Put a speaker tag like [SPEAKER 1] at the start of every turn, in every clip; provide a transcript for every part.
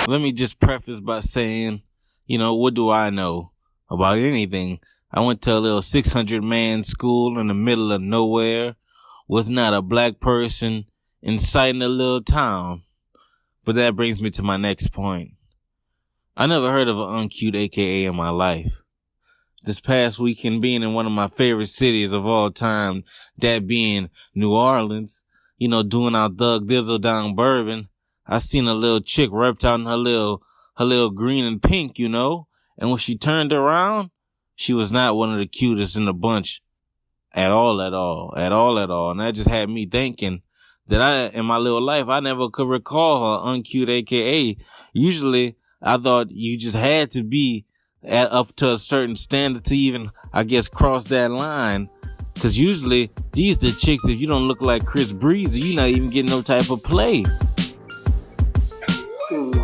[SPEAKER 1] Let me just preface by saying, what do I know about anything? I went to a little 600-man school in the middle of nowhere with not a black person in sight in the little town. But that brings me to my next point. I never heard of an uncute AKA in my life. This past weekend being in one of my favorite cities of all time, that being New Orleans, doing our Thug Dizzle down Bourbon, I seen a little chick wrapped out in her little green and pink, and when she turned around, she was not one of the cutest in the bunch at all. And that just had me thinking that in my little life, I never could recall her uncute AKA. Usually, I thought you just had to be up to a certain standard to even, I guess, cross that line. Because usually, these the chicks, if you don't look like Chris Breezy, you're not even getting no type of play.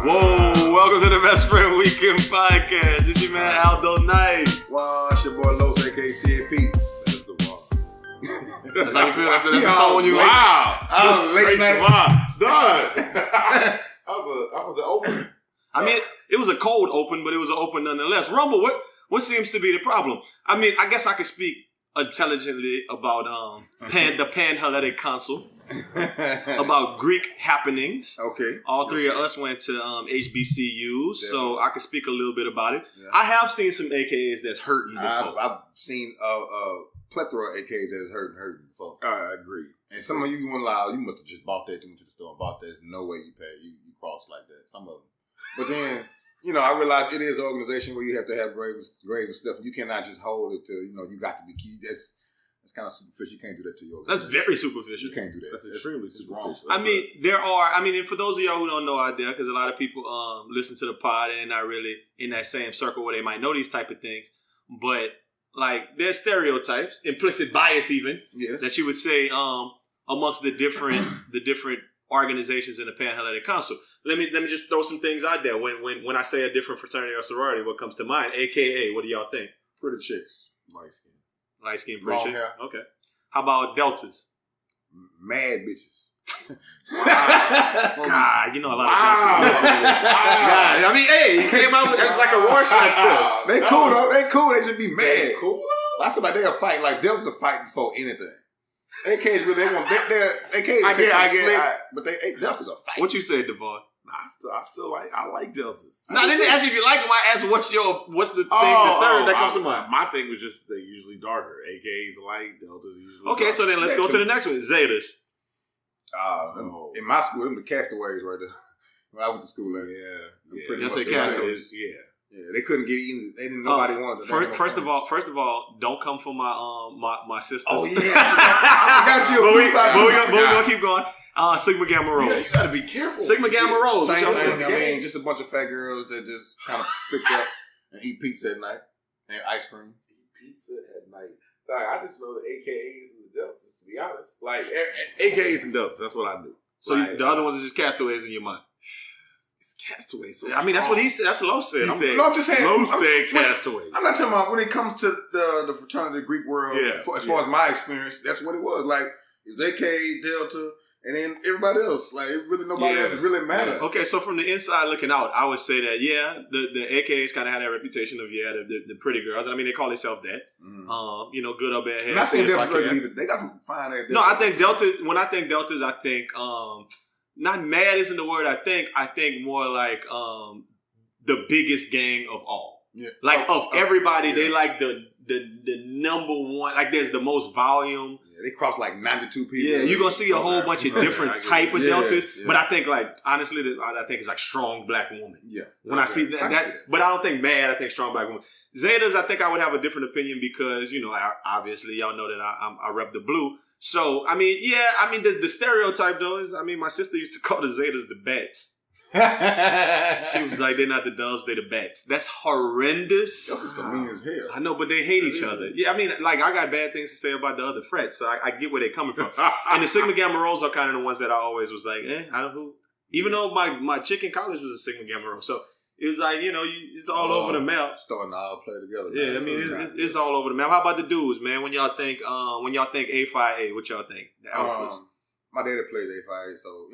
[SPEAKER 2] Whoa, welcome to the Best Friend Weekend Podcast. This is your man Aldo NICE.
[SPEAKER 3] Wow, it's your boy Los A.K.A. C.A.P.
[SPEAKER 2] That's Devaughn. That's how you feel? That's the song when you wow.
[SPEAKER 3] I was late night.
[SPEAKER 2] Done. I was an open. I mean, it was a cold open, but it was an open nonetheless. Rumble, what seems to be the problem? I mean, I guess I could speak intelligently about the Pan-Hellenic Council. About Greek happenings.
[SPEAKER 3] Okay.
[SPEAKER 2] All three of us went to HBCUs, so I can speak a little bit about it.
[SPEAKER 3] Yeah.
[SPEAKER 2] I have seen some AKAs that's hurting before.
[SPEAKER 3] I've seen a plethora of AKs that's hurting before.
[SPEAKER 2] I agree.
[SPEAKER 3] And some of you won't lie, you must have just bought that, went to the store and bought that. There's no way you pay. You cross like that. Some of them. But then, I realize it is an organization where you have to have grades and stuff. You cannot just hold it to, you got to be key. That's kind of superficial. You can't do that to your organization.
[SPEAKER 2] That's very superficial.
[SPEAKER 3] You can't do that.
[SPEAKER 2] That's extremely superficial.
[SPEAKER 3] Wrong.
[SPEAKER 2] And for those of y'all who don't know out there, because a lot of people listen to the pod and they're not really in that same circle where they might know these type of things, but there's stereotypes, implicit bias even, that you would say amongst the different organizations in the Pan-Hellenic Council. Let me just throw some things out there. When I say a different fraternity or sorority, what comes to mind? AKA, what do y'all think?
[SPEAKER 3] Pretty chicks.
[SPEAKER 2] Light skin, pretty chick.
[SPEAKER 3] Hair.
[SPEAKER 2] Okay. How about deltas?
[SPEAKER 3] Mad bitches.
[SPEAKER 2] God, a lot of deltas. God, I mean, hey, he came out with it's like a Rorschach test.
[SPEAKER 3] They cool though. They cool. They just be mad.
[SPEAKER 2] They cool.
[SPEAKER 3] I feel like they'll fight. Like deltas will fight before anything. AKs really they want. AKs but deltas are fight.
[SPEAKER 2] What you say, Devaughn?
[SPEAKER 4] I like deltas.
[SPEAKER 2] No, I didn't ask you if you like them. I asked what's the thing that comes to mind.
[SPEAKER 4] My thing was just they're usually darker. AKs light, deltas usually.
[SPEAKER 2] Okay, so then let's go to the next one. Zetas.
[SPEAKER 3] In my school, them the castaways right there. When I went to school,
[SPEAKER 2] That's a castaways.
[SPEAKER 3] Yeah, they couldn't get in. They didn't. Nobody wanted them.
[SPEAKER 2] First of all, don't come for my sisters.
[SPEAKER 3] Oh yeah, I got you.
[SPEAKER 2] But we're gonna keep going. Sigma Gamma Rose.
[SPEAKER 4] You gotta be careful.
[SPEAKER 2] Sigma Gamma Rose.
[SPEAKER 3] Same thing. I mean, just a bunch of fat girls that just kind of picked up and eat pizza at night and ice cream.
[SPEAKER 4] Eat pizza at night. I just know the AKAs and the deltas. To be honest, AKAs and deltas. That's what I do.
[SPEAKER 2] So the other ones are just castaways in your mind.
[SPEAKER 4] It's castaways. So
[SPEAKER 2] that's what he said. That's what Lo said.
[SPEAKER 3] I'm just saying.
[SPEAKER 4] Lo said castaways.
[SPEAKER 3] I'm not talking about when it comes to the fraternity, the Greek world. As far as my experience, that's what it was. Like it was AK, Delta. And then everybody else, nobody else really mattered.
[SPEAKER 2] Okay, so from the inside looking out, I would say that the AKAs kind of had that reputation of the pretty girls. I mean, they call themselves that. Mm. Good or bad hair.
[SPEAKER 3] I'm not saying Deltas either. They got some fine ass.
[SPEAKER 2] No, I think Deltas. When I think Deltas, I think not mad isn't the word. I think more like the biggest gang of all. Yeah. Of everybody, they like the number one. Like there's the most volume.
[SPEAKER 3] They cross 92 people.
[SPEAKER 2] Yeah, you're going to see a whole bunch of different type of deltas. Yeah. But I think, honestly, I think it's strong black woman. Yeah. When I see that, but I don't think mad, I think strong black woman. Zetas, I think I would have a different opinion because, obviously, y'all know that I rep the blue. So, the stereotype, though, is, my sister used to call the Zetas the bats. She was like, they're not the doves, they're the bats. That's horrendous.
[SPEAKER 3] That's just mean as hell.
[SPEAKER 2] I know, but they hate each other. Yeah, I got bad things to say about the other frets, so I get where they're coming from. And the Sigma Gamma Rose are kind of the ones that I always was like, I don't know. Even though my chick in college was a Sigma Gamma Rose, so it was like, it's all over the map.
[SPEAKER 3] Starting to all play together.
[SPEAKER 2] Yeah, it's all over the map. How about the dudes, man? When y'all think A5A, what y'all think? The alphas.
[SPEAKER 3] My daddy plays A5A, so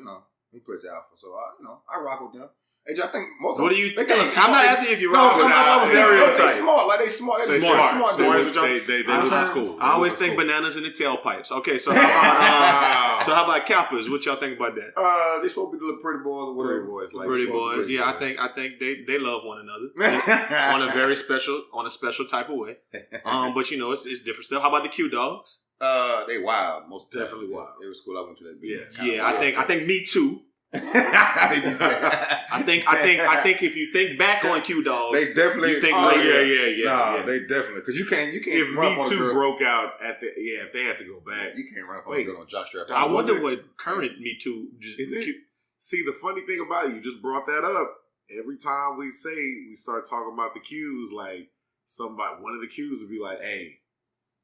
[SPEAKER 3] he plays the alpha, so I rock with them. I think most of
[SPEAKER 2] What
[SPEAKER 3] them,
[SPEAKER 2] do you
[SPEAKER 3] they
[SPEAKER 2] think?
[SPEAKER 3] smart.
[SPEAKER 2] I'm not asking if you're
[SPEAKER 3] No,
[SPEAKER 2] wrong.
[SPEAKER 3] they smart. Like they smart.
[SPEAKER 2] They smart.
[SPEAKER 4] They was in school.
[SPEAKER 2] I always think bananas in the tailpipes. Okay, so how about Kappas? What y'all think about that?
[SPEAKER 3] They supposed to be the little pretty boys or whatever.
[SPEAKER 2] Pretty boys. Yeah, I think they love one another on a special type of way. But you know, it's different stuff. How about the Q dogs?
[SPEAKER 3] They wild. Most
[SPEAKER 4] definitely wild.
[SPEAKER 3] Every school I went to, that big.
[SPEAKER 2] Yeah. I think me too. I think if you think back on Q dogs,
[SPEAKER 3] they definitely.
[SPEAKER 2] You think
[SPEAKER 3] yeah. They definitely, because you can't.
[SPEAKER 4] If Me Too broke out at the if they had to go back,
[SPEAKER 3] you can't run up on a girl on jockstrap.
[SPEAKER 2] I wonder what current Me Too just
[SPEAKER 4] is it. See, the funny thing about it, you just brought that up. Every time we start talking about the Qs, like one of the Qs would be like, "Hey,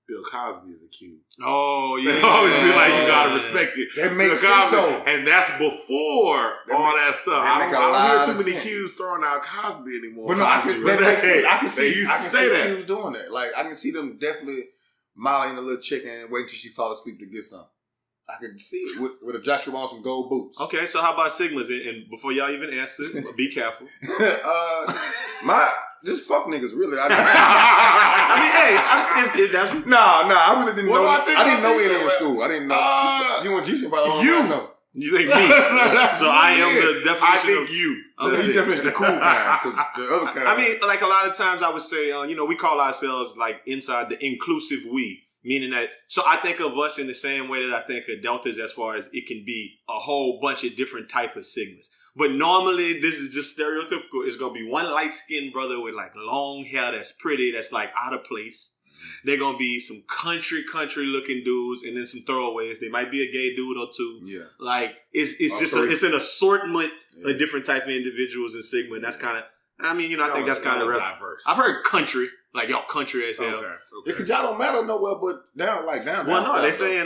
[SPEAKER 4] Bill Cosby is a Q."
[SPEAKER 2] Oh yeah,
[SPEAKER 4] they always be like, "You gotta respect it."
[SPEAKER 3] That makes sense though,
[SPEAKER 4] and that's before all that stuff. I don't hear too many Qs throwing out Cosby anymore.
[SPEAKER 3] But no, I can see
[SPEAKER 4] that.
[SPEAKER 3] Qs doing that. Like I can see them definitely mauling a little chicken and waiting till she fall asleep to get some. I can see it with a jockstrap on some gold boots.
[SPEAKER 2] Okay, so how about Sigmas? And before y'all even answer, be careful.
[SPEAKER 3] Just fuck niggas, really. I really didn't know. I didn't know any in school. I didn't know. You and G probably don't know.
[SPEAKER 2] You think me? So I am the definition
[SPEAKER 4] I think
[SPEAKER 2] of
[SPEAKER 4] you.
[SPEAKER 3] Okay. You definition the cool kind, because the other kind.
[SPEAKER 2] I mean, like a lot of times I would say, we call ourselves like inside the inclusive we. Meaning that, so I think of us in the same way that I think of deltas, as far as it can be a whole bunch of different type of sigmas. But normally, this is just stereotypical. It's going to be one light-skinned brother with like long hair that's pretty, that's like out of place. They're going to be some country-looking dudes, and then some throwaways. They might be a gay dude or two. Yeah. Like, it's an assortment of different type of individuals in Sigma, and that's kind of, I think that's kind of diverse. I've heard country. Like, y'all country as hell. Okay.
[SPEAKER 3] Because y'all don't matter nowhere but down.
[SPEAKER 2] Well, no, they're saying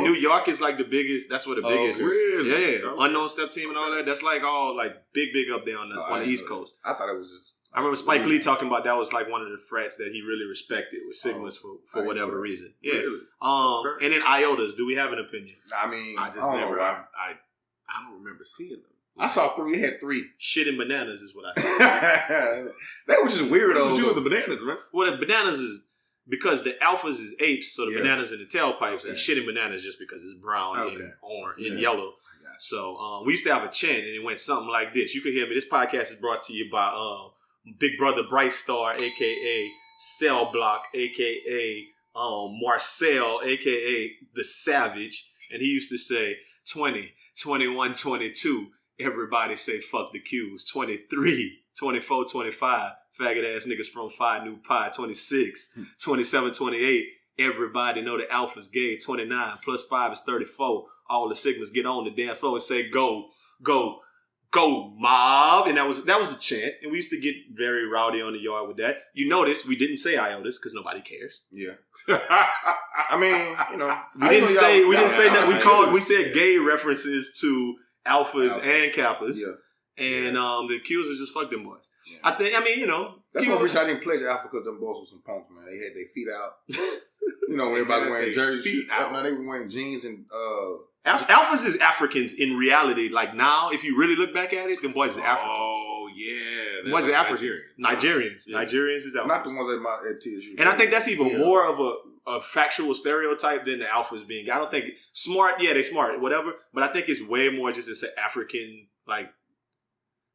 [SPEAKER 2] New York is like the biggest. That's what the biggest.
[SPEAKER 4] Really?
[SPEAKER 2] Yeah. Okay. Unknown Step Team and all that. That's like all like big up there on the East Coast.
[SPEAKER 3] I thought it was just.
[SPEAKER 2] I remember Spike Lee talking about that was like one of the frats that he really respected with Sigmas for whatever reason. Yeah. Really? And then IOTAs. Do we have an opinion?
[SPEAKER 4] I just never. I don't remember seeing them.
[SPEAKER 3] I saw 3. It had 3.
[SPEAKER 2] Shit and bananas is what I thought.
[SPEAKER 3] They were just weirdos.
[SPEAKER 4] What you with the bananas, man?
[SPEAKER 2] Well, the bananas is because the alphas is apes, so the bananas in the tailpipes, and shit and bananas just because it's brown and orange and yellow. So we used to have a chant, and it went something like this. You can hear me. This podcast is brought to you by Big Brother Bright Star, a.k.a. Cell Block, a.k.a. Marcel, a.k.a. The Savage. And he used to say, 20, 21, 22. Everybody say fuck the Qs. 23, 24, 25. Faggot ass niggas from 5 New Pie. 26, 27, 28. Everybody know the alpha's gay. 29 plus 5 is 34. All the Sigmas get on the dance floor and say go, go, go mob. And that was a chant. And we used to get very rowdy on the yard with that. You notice we didn't say IOTAs because nobody cares.
[SPEAKER 3] Yeah. I mean,
[SPEAKER 2] we didn't say that. We said gay references to alphas and kappas. Yeah. And the Qs is just fuck them boys. Yeah. I think,
[SPEAKER 3] that's one reason I didn't pledge alpha, because them boys were some punks, man. They had their feet out. When everybody wearing jerseys. Now they were wearing jeans and
[SPEAKER 2] alphas is Africans in reality. Like now, if you really look back at it, them boys is Africans.
[SPEAKER 4] Oh yeah,
[SPEAKER 2] them boys is Africans. Nigerians. Yeah. Nigerians is alphas.
[SPEAKER 3] Not the ones at TSU.
[SPEAKER 2] And I think that's even more of a factual stereotype than the alphas being. I don't think smart. Yeah, they smart, whatever. But I think it's way more just as an African like.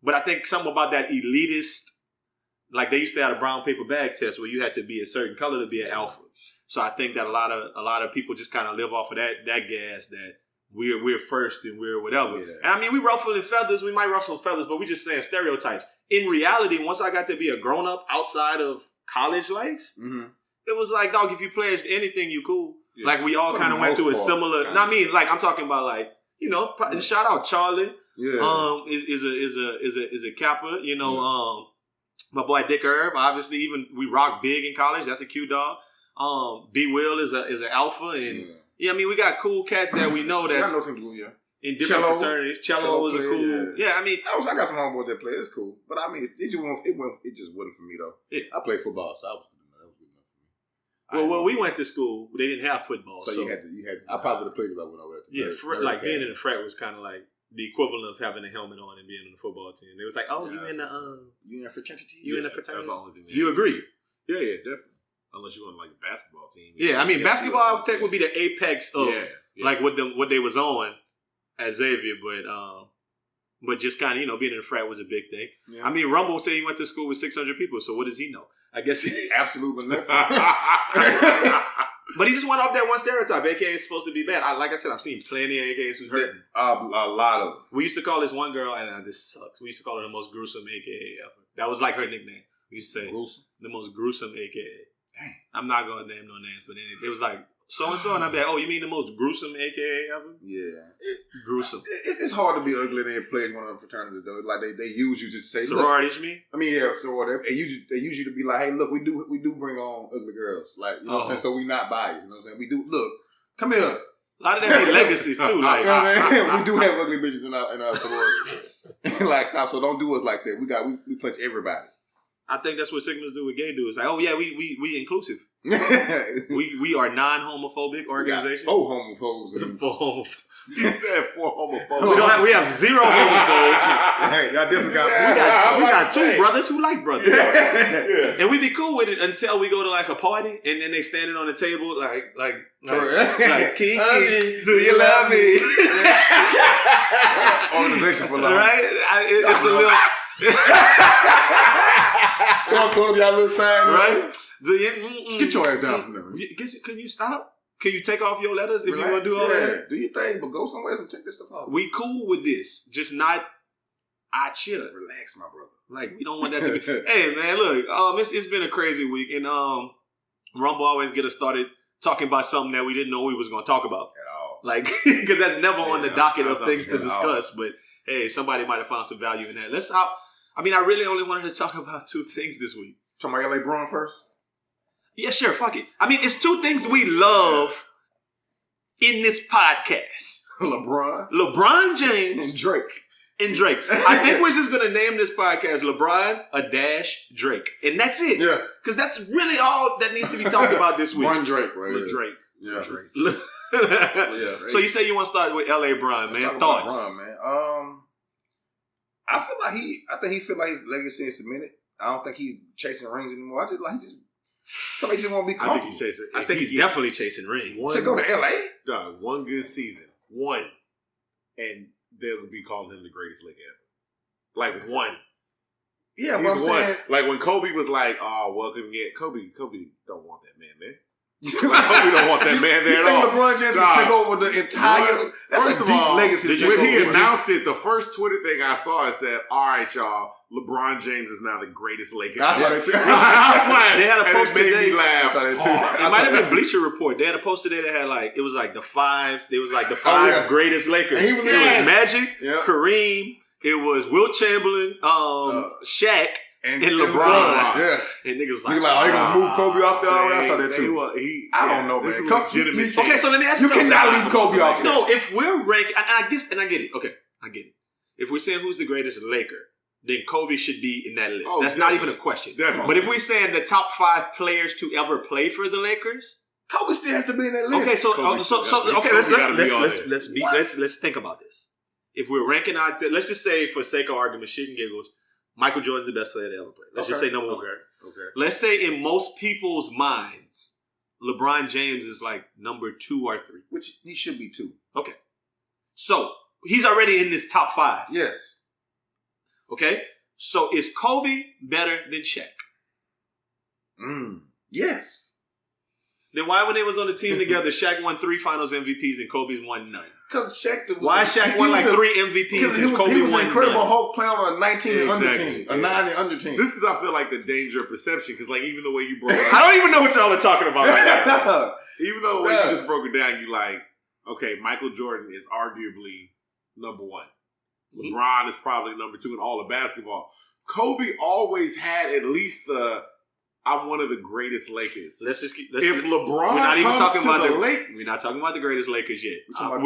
[SPEAKER 2] But I think something about that elitist, like they used to have a brown paper bag test where you had to be a certain color to be an alpha. So I think that a lot of people just kind of live off of that gas that we're first and we're whatever. Yeah. And we ruffle in feathers. We might ruffle feathers, but we just saying stereotypes. In reality, once I got to be a grown up outside of college life, it was like, dog, if you pledged anything, you cool. Yeah. Like we all kind of went through a similar. I'm talking about like shout out Charlie. Yeah. Is a Kappa. My boy Dick Herb. Obviously, even we rock big in college. That's a Q dog. B Will is an alpha, and we got cool cats that we know that's in different fraternities. Cello was a cool. Yeah,
[SPEAKER 3] I got some homeboys that play. It's cool, but it just wasn't for me though. Yeah. I played football, so that was good enough
[SPEAKER 2] for me. Well, when we went to school, they didn't have football,
[SPEAKER 3] so you had. I probably would have played if I went over there.
[SPEAKER 2] Being in the frat was kind of like the equivalent of having a helmet on and being on the football team. They was like, "Oh, you in the fraternity? You in the fraternity?
[SPEAKER 4] That's the only thing.
[SPEAKER 2] You agree?
[SPEAKER 4] Yeah, definitely. Unless you're on like a basketball team.
[SPEAKER 2] Yeah, I mean, basketball I would think would be the apex of like what they was on at Xavier, but just kind of being in the frat was a big thing. Yeah. I mean, Rumble said he went to school with 600 people, so what does he know? I guess he
[SPEAKER 3] absolutely nothing.
[SPEAKER 2] But he just went off that one stereotype. AKA is supposed to be bad. Like I said, I've seen plenty of AKAs who's hurting.
[SPEAKER 3] A lot of them.
[SPEAKER 2] We used to call this one girl, and this sucks. We used to call her the most gruesome AKA ever. That was like her nickname. We used to say the most gruesome AKA. Dang. I'm not gonna name no names, but it was like so and so, and I'd be like, "Oh, you mean the most gruesome AKA ever?"
[SPEAKER 3] Yeah,
[SPEAKER 2] gruesome.
[SPEAKER 3] It's hard to be ugly and then play one of them fraternities though. Like they use you to say
[SPEAKER 2] sororities, you mean?
[SPEAKER 3] I mean, yeah, sorority. They use you to be like, "Hey, look, we do bring on ugly girls." Like, you know what I'm saying? So we not biased. You know what I'm saying? We do look. Come here.
[SPEAKER 2] A lot of them be legacies too. Like,
[SPEAKER 3] you know what I'm saying? We do have ugly bitches in our sorority. Like, stop. So don't do us like that. We punch everybody.
[SPEAKER 2] I think that's what Sigmas do with gay dudes. Like, oh yeah, we inclusive. we are non-homophobic organization.
[SPEAKER 3] 4 homophobes.
[SPEAKER 2] 4 homophobes.
[SPEAKER 4] You said 4 homophobes.
[SPEAKER 2] We have 0 homophobes.
[SPEAKER 3] Hey, y'all definitely got.
[SPEAKER 2] We got 2 brothers who like brothers. Yeah. And we be cool with it until we go to like a party and then they standing on the table like Kiki, do you love me?
[SPEAKER 3] Organization for love,
[SPEAKER 2] right? It's a little.
[SPEAKER 3] Go to y'all little sign,
[SPEAKER 2] right?
[SPEAKER 3] Get your ass down from there.
[SPEAKER 2] Can you stop? Can you take off your letters if you want to do all that?
[SPEAKER 3] Do your thing, but go somewhere and take this stuff off.
[SPEAKER 2] We cool with this, just not. I chill.
[SPEAKER 3] Relax, my brother.
[SPEAKER 2] Like we don't want that to be. Hey man, look, it's been a crazy week, and Rumble always get us started talking about something that we didn't know we was going to talk about
[SPEAKER 3] at all.
[SPEAKER 2] Like because that's never on the docket of things to discuss. But hey, somebody might have found some value in that. I really only wanted to talk about 2 things this week.
[SPEAKER 3] Talking about LeBron first?
[SPEAKER 2] Yeah, sure. Fuck it. I mean, it's 2 things we love in this podcast. LeBron James.
[SPEAKER 3] And Drake.
[SPEAKER 2] I think we're just going to name this podcast LeBron Drake. And that's it.
[SPEAKER 3] Yeah.
[SPEAKER 2] Because that's really all that needs to be talked about this week.
[SPEAKER 3] One Drake, right?
[SPEAKER 2] Drake.
[SPEAKER 3] Yeah.
[SPEAKER 2] Drake.
[SPEAKER 3] Yeah.
[SPEAKER 2] So you say you want to start with L.A. Bron, man. Thoughts?
[SPEAKER 3] LeBron, man. I think he feel like his legacy is cemented. I don't think he's chasing rings anymore. I feel like he just want to be comfortable.
[SPEAKER 2] I think he's definitely chasing rings.
[SPEAKER 3] So go to LA?
[SPEAKER 4] Dog, one good season. One. And they'll be calling him the greatest Laker ever. Like one.
[SPEAKER 3] Yeah, what I'm saying.
[SPEAKER 4] Like when Kobe was like, "Oh, welcome again." Kobe don't want that man. Kobe don't want that man there at all.
[SPEAKER 3] You think LeBron James can take over the entire? That's a deep legacy.
[SPEAKER 4] When he announced it, the first Twitter thing I saw, it said, "All right, y'all, LeBron James is now the greatest Laker."
[SPEAKER 3] That's what they
[SPEAKER 2] They had a post today.
[SPEAKER 3] Made me laugh.
[SPEAKER 2] It might have been Bleacher Report. They had a post today that had like it was like the 5. It was like the 5 greatest Lakers.
[SPEAKER 3] It was
[SPEAKER 2] Magic, Kareem. It was Wilt Chamberlain, Shaq. And LeBron.
[SPEAKER 3] Yeah.
[SPEAKER 2] And niggas
[SPEAKER 3] like, are you going to move Kobe off there? I saw that too. I don't know, man.
[SPEAKER 2] Okay, so let me ask you something.
[SPEAKER 3] You cannot leave Kobe off there.
[SPEAKER 2] No, if we're ranking, and I get it. Okay, I get it. If we're saying who's the greatest Laker, then Kobe should be in that list. That's not even a question.
[SPEAKER 4] Definitely.
[SPEAKER 2] But if we're saying the top 5 players to ever play for the Lakers,
[SPEAKER 3] Kobe still has to be in that list.
[SPEAKER 2] Okay, let's think about this. If we're ranking out, let's just say for sake of argument, shit and giggles, Michael Jordan's the best player to ever play. Let's just say number 1.
[SPEAKER 4] Okay.
[SPEAKER 2] Let's say in most people's minds, LeBron James is like number 2 or 3.
[SPEAKER 3] Which he should be 2.
[SPEAKER 2] Okay. So he's already in this top 5.
[SPEAKER 3] Yes.
[SPEAKER 2] Okay. So is Kobe better than Shaq?
[SPEAKER 3] Yes.
[SPEAKER 2] Then why when they was on the team together, Shaq won 3 Finals MVPs and Kobe's won none?
[SPEAKER 3] Because Shaq
[SPEAKER 2] why Shaq won like 3 MVPs and Kobe
[SPEAKER 3] he was
[SPEAKER 2] won
[SPEAKER 3] an incredible
[SPEAKER 2] none?
[SPEAKER 3] Hulk playing on a 19 and under team, a 9 and under team.
[SPEAKER 4] This is, I feel like, the danger of perception because, like, even the way you broke it
[SPEAKER 2] I don't even know what y'all are talking about right now.
[SPEAKER 4] Even though the way you just broke it down, you like, okay, Michael Jordan is arguably number 1. LeBron is probably number 2 in all of basketball. Kobe always had at least I'm one of the greatest Lakers. If LeBron we're not even talking about
[SPEAKER 2] we're not talking about the greatest Lakers yet. I'm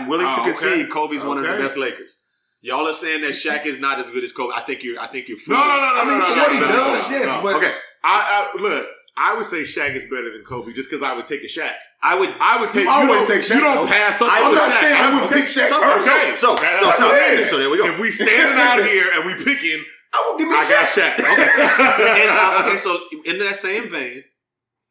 [SPEAKER 2] willing to concede Kobe's one of the best Lakers. Y'all are saying that Shaq is not as good as Kobe. I think you're
[SPEAKER 4] No.
[SPEAKER 3] I mean, for what he does, yes. But
[SPEAKER 4] okay, look. I would say Shaq is better than Kobe just because I would take a Shaq.
[SPEAKER 2] I would take.
[SPEAKER 3] You always take Shaq.
[SPEAKER 4] You don't pass up.
[SPEAKER 3] I'm
[SPEAKER 4] on
[SPEAKER 3] not
[SPEAKER 4] Shaq.
[SPEAKER 3] saying I would pick Shaq first.
[SPEAKER 4] Okay,
[SPEAKER 2] So there we go.
[SPEAKER 4] If we standing out here and we picking, I got Shaq.
[SPEAKER 2] Okay, so in that same vein,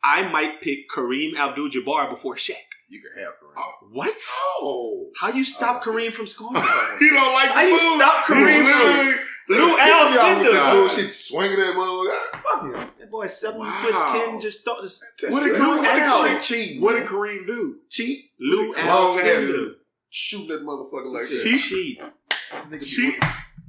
[SPEAKER 2] I might pick Kareem Abdul-Jabbar before Shaq.
[SPEAKER 3] You can have Kareem.
[SPEAKER 2] What?
[SPEAKER 4] Oh,
[SPEAKER 2] How you stop Kareem from scoring?
[SPEAKER 4] He don't like.
[SPEAKER 2] How you stop Kareem from Lou Alcindor?
[SPEAKER 3] Bullshit, swinging that motherfucker. Fuck him.
[SPEAKER 2] That boy 7'10", just thought this.
[SPEAKER 4] What did
[SPEAKER 2] Lou Al
[SPEAKER 3] cheat?
[SPEAKER 4] What did Kareem do?
[SPEAKER 3] Cheat.
[SPEAKER 2] Lou Alcindor.
[SPEAKER 3] Shoot that motherfucker like that.
[SPEAKER 2] Cheat.
[SPEAKER 3] Cheat.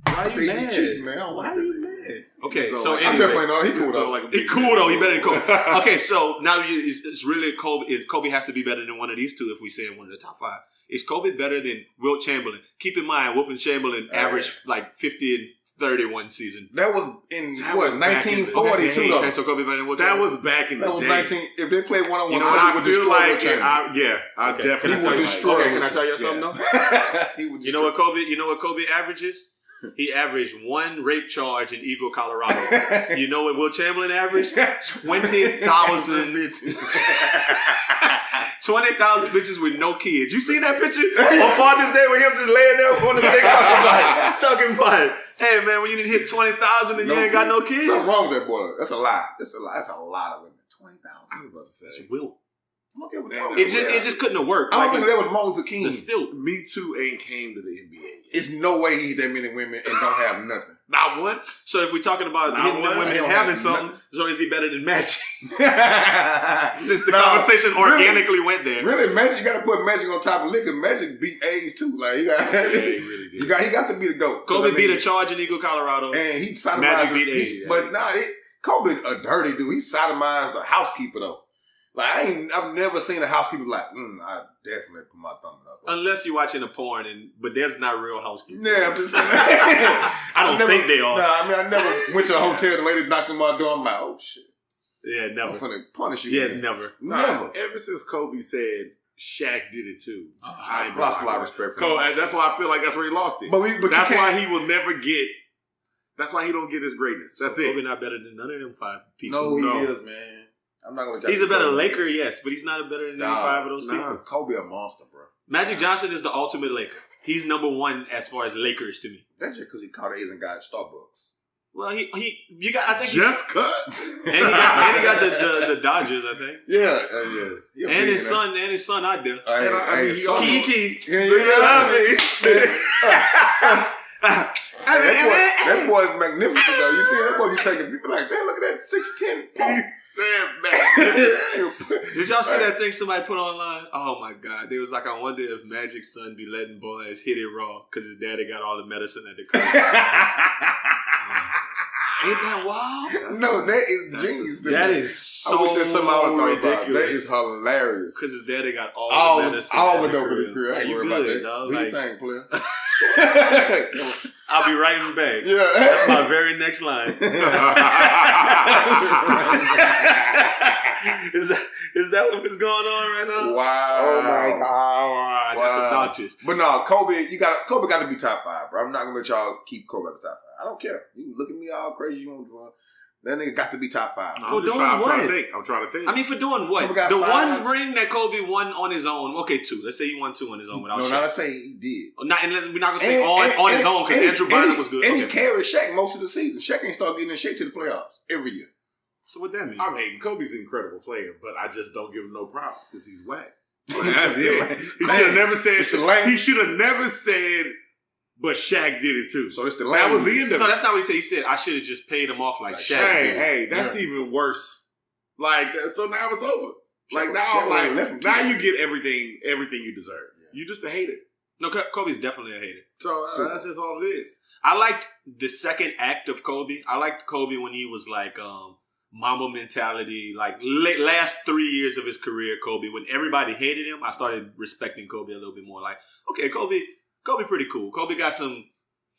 [SPEAKER 2] Why you mad?
[SPEAKER 3] Cheating, man.
[SPEAKER 2] Why are you mad? Okay, so
[SPEAKER 3] I'm
[SPEAKER 2] anyway.
[SPEAKER 3] just playing on. He cool though.
[SPEAKER 2] He cool though. He better than Kobe. Okay, so now it's really Kobe. Kobe has to be better than one of these two if we say one of the top 5. Is Kobe better than Wilt Chamberlain? Keep in mind, Wilt Chamberlain averaged like 50 and 31 season.
[SPEAKER 3] That was in 1942 though.
[SPEAKER 2] Okay, so Kobe better than Wilt
[SPEAKER 4] That
[SPEAKER 2] Chamberlain.
[SPEAKER 4] was back in the day.
[SPEAKER 3] That was 19. If they played one-on-one,
[SPEAKER 4] You know,
[SPEAKER 3] Kobe
[SPEAKER 4] I
[SPEAKER 3] would
[SPEAKER 4] feel
[SPEAKER 3] destroy
[SPEAKER 4] like
[SPEAKER 3] Wilt Chamberlain.
[SPEAKER 4] I definitely
[SPEAKER 3] He would destroy.
[SPEAKER 2] Okay, can I tell you something though?
[SPEAKER 3] He would
[SPEAKER 2] You know what Kobe averages? He averaged 1 rape charge in Eagle, Colorado. You know what Wilt Chamberlain averaged? 20,000 bitches. 20,000 bitches with no kids. You seen that picture on Father's Day with him just laying there on the thing talking about it? Hey man, when you didn't hit 20,000 and you ain't got no kids.
[SPEAKER 3] Something wrong with that boy. That's a lie. That's a lie. That's a lot of women. 20,000.
[SPEAKER 4] I was about to say.
[SPEAKER 2] That's Wilt.
[SPEAKER 3] Okay, with
[SPEAKER 2] It just couldn't have worked.
[SPEAKER 3] I don't think that was Martin Luther King.
[SPEAKER 2] The still.
[SPEAKER 4] Me Too ain't came to the NBA yet.
[SPEAKER 3] It's no way he that many women and don't have nothing.
[SPEAKER 4] Not one.
[SPEAKER 2] So if we're talking about hitting them women and having something, so is he better than Magic? Since the conversation organically went there.
[SPEAKER 3] Really, Magic, you got to put Magic on top of liquor. Magic beat AIDS too. Like he really did. He got to be the GOAT.
[SPEAKER 2] Kobe beat a charge in Eagle, Colorado.
[SPEAKER 3] And he sodomized.
[SPEAKER 2] Magic beat AIDS.
[SPEAKER 3] But Kobe a dirty dude. He sodomized the housekeeper though. Like I've never seen a housekeeper like, I definitely put my thumb up.
[SPEAKER 2] Unless you're watching a porn, but there's not real housekeepers.
[SPEAKER 3] Yeah, I'm just saying.
[SPEAKER 2] I don't think they are.
[SPEAKER 3] Nah, I mean I never went to a hotel. The lady knocked on my door. I'm like, oh shit.
[SPEAKER 2] Yeah, never.
[SPEAKER 3] I'm finna punish you.
[SPEAKER 2] Yes, never.
[SPEAKER 3] Never.
[SPEAKER 4] Ever since Kobe said Shaq did it too,
[SPEAKER 3] I lost a lot of respect for him.
[SPEAKER 4] That's why I feel like that's where he lost it.
[SPEAKER 3] But
[SPEAKER 4] that's why he will never get. That's why he don't get his greatness. That's it.
[SPEAKER 2] Kobe not better than none of them 5 people.
[SPEAKER 3] No, he is, man. I'm not gonna.
[SPEAKER 2] He's a better Laker, yes, but he's not better than any 5 of those people.
[SPEAKER 3] Kobe a monster, bro.
[SPEAKER 2] Magic Johnson is the ultimate Laker. He's number 1 as far as Lakers to me.
[SPEAKER 3] That's just because he caught Asian guy at Starbucks.
[SPEAKER 2] Well, I think
[SPEAKER 4] just cut,
[SPEAKER 2] and he got the Dodgers, I think.
[SPEAKER 3] Yeah.
[SPEAKER 2] And his son out there.
[SPEAKER 3] Kiki. That boy's magnificent though. You see that boy be taking people like, man, look at that 6'10".
[SPEAKER 2] Did y'all see that thing somebody put online? Oh my God. They was like, I wonder if Magic's son be letting boys hit it raw because his daddy got all the medicine at the crib. Ain't that wild?
[SPEAKER 3] No, that is genius.
[SPEAKER 2] That is so
[SPEAKER 3] I wish that somebody would thought
[SPEAKER 2] ridiculous.
[SPEAKER 3] about it. That is hilarious.
[SPEAKER 2] Because his daddy got all the medicine.
[SPEAKER 3] All went over the crib.
[SPEAKER 2] Hey, you good, dog.
[SPEAKER 3] Do you think, player?
[SPEAKER 2] I'll be writing back.
[SPEAKER 3] Yeah.
[SPEAKER 2] That's my very next line. Is that what's going on right now?
[SPEAKER 3] Wow.
[SPEAKER 2] Oh my God. That's obnoxious.
[SPEAKER 3] But no, Kobe got to be top 5, bro. I'm not gonna let y'all keep Kobe at the top 5. I don't care. You can look at me all crazy you want to. That nigga got to be top 5.
[SPEAKER 2] For doing what?
[SPEAKER 4] I'm trying to think.
[SPEAKER 2] I mean, for doing what? The 1 ring that Kobe won on his own. Okay, 2. Let's say he won 2 on his own without Shaq.
[SPEAKER 3] No, not say he did.
[SPEAKER 2] We're not gonna say on his own because Andrew Bynum was good.
[SPEAKER 3] And he carried Shaq most of the season. Shaq ain't start getting in shape to the playoffs every year.
[SPEAKER 2] So what that mean?
[SPEAKER 4] I mean, Kobe's an incredible player, but I just don't give him no props because he's whack. He should have never said. He should have never said. But Shaq did it too.
[SPEAKER 3] So it's the
[SPEAKER 4] that was the end of it.
[SPEAKER 2] No, that's not what he said. He said, I should have just paid him off like Shaq.
[SPEAKER 4] Hey, that's even worse. Like, so now it's over. Like, now you get everything you deserve. Yeah. You're just a hater.
[SPEAKER 2] No, Kobe's definitely a hater.
[SPEAKER 4] So that's just all it is.
[SPEAKER 2] I liked the second act of Kobe. I liked Kobe when he was like, Mamba mentality, like last 3 years of his career, Kobe, when everybody hated him, I started respecting Kobe a little bit more. Like, okay, Kobe pretty cool. Kobe got some,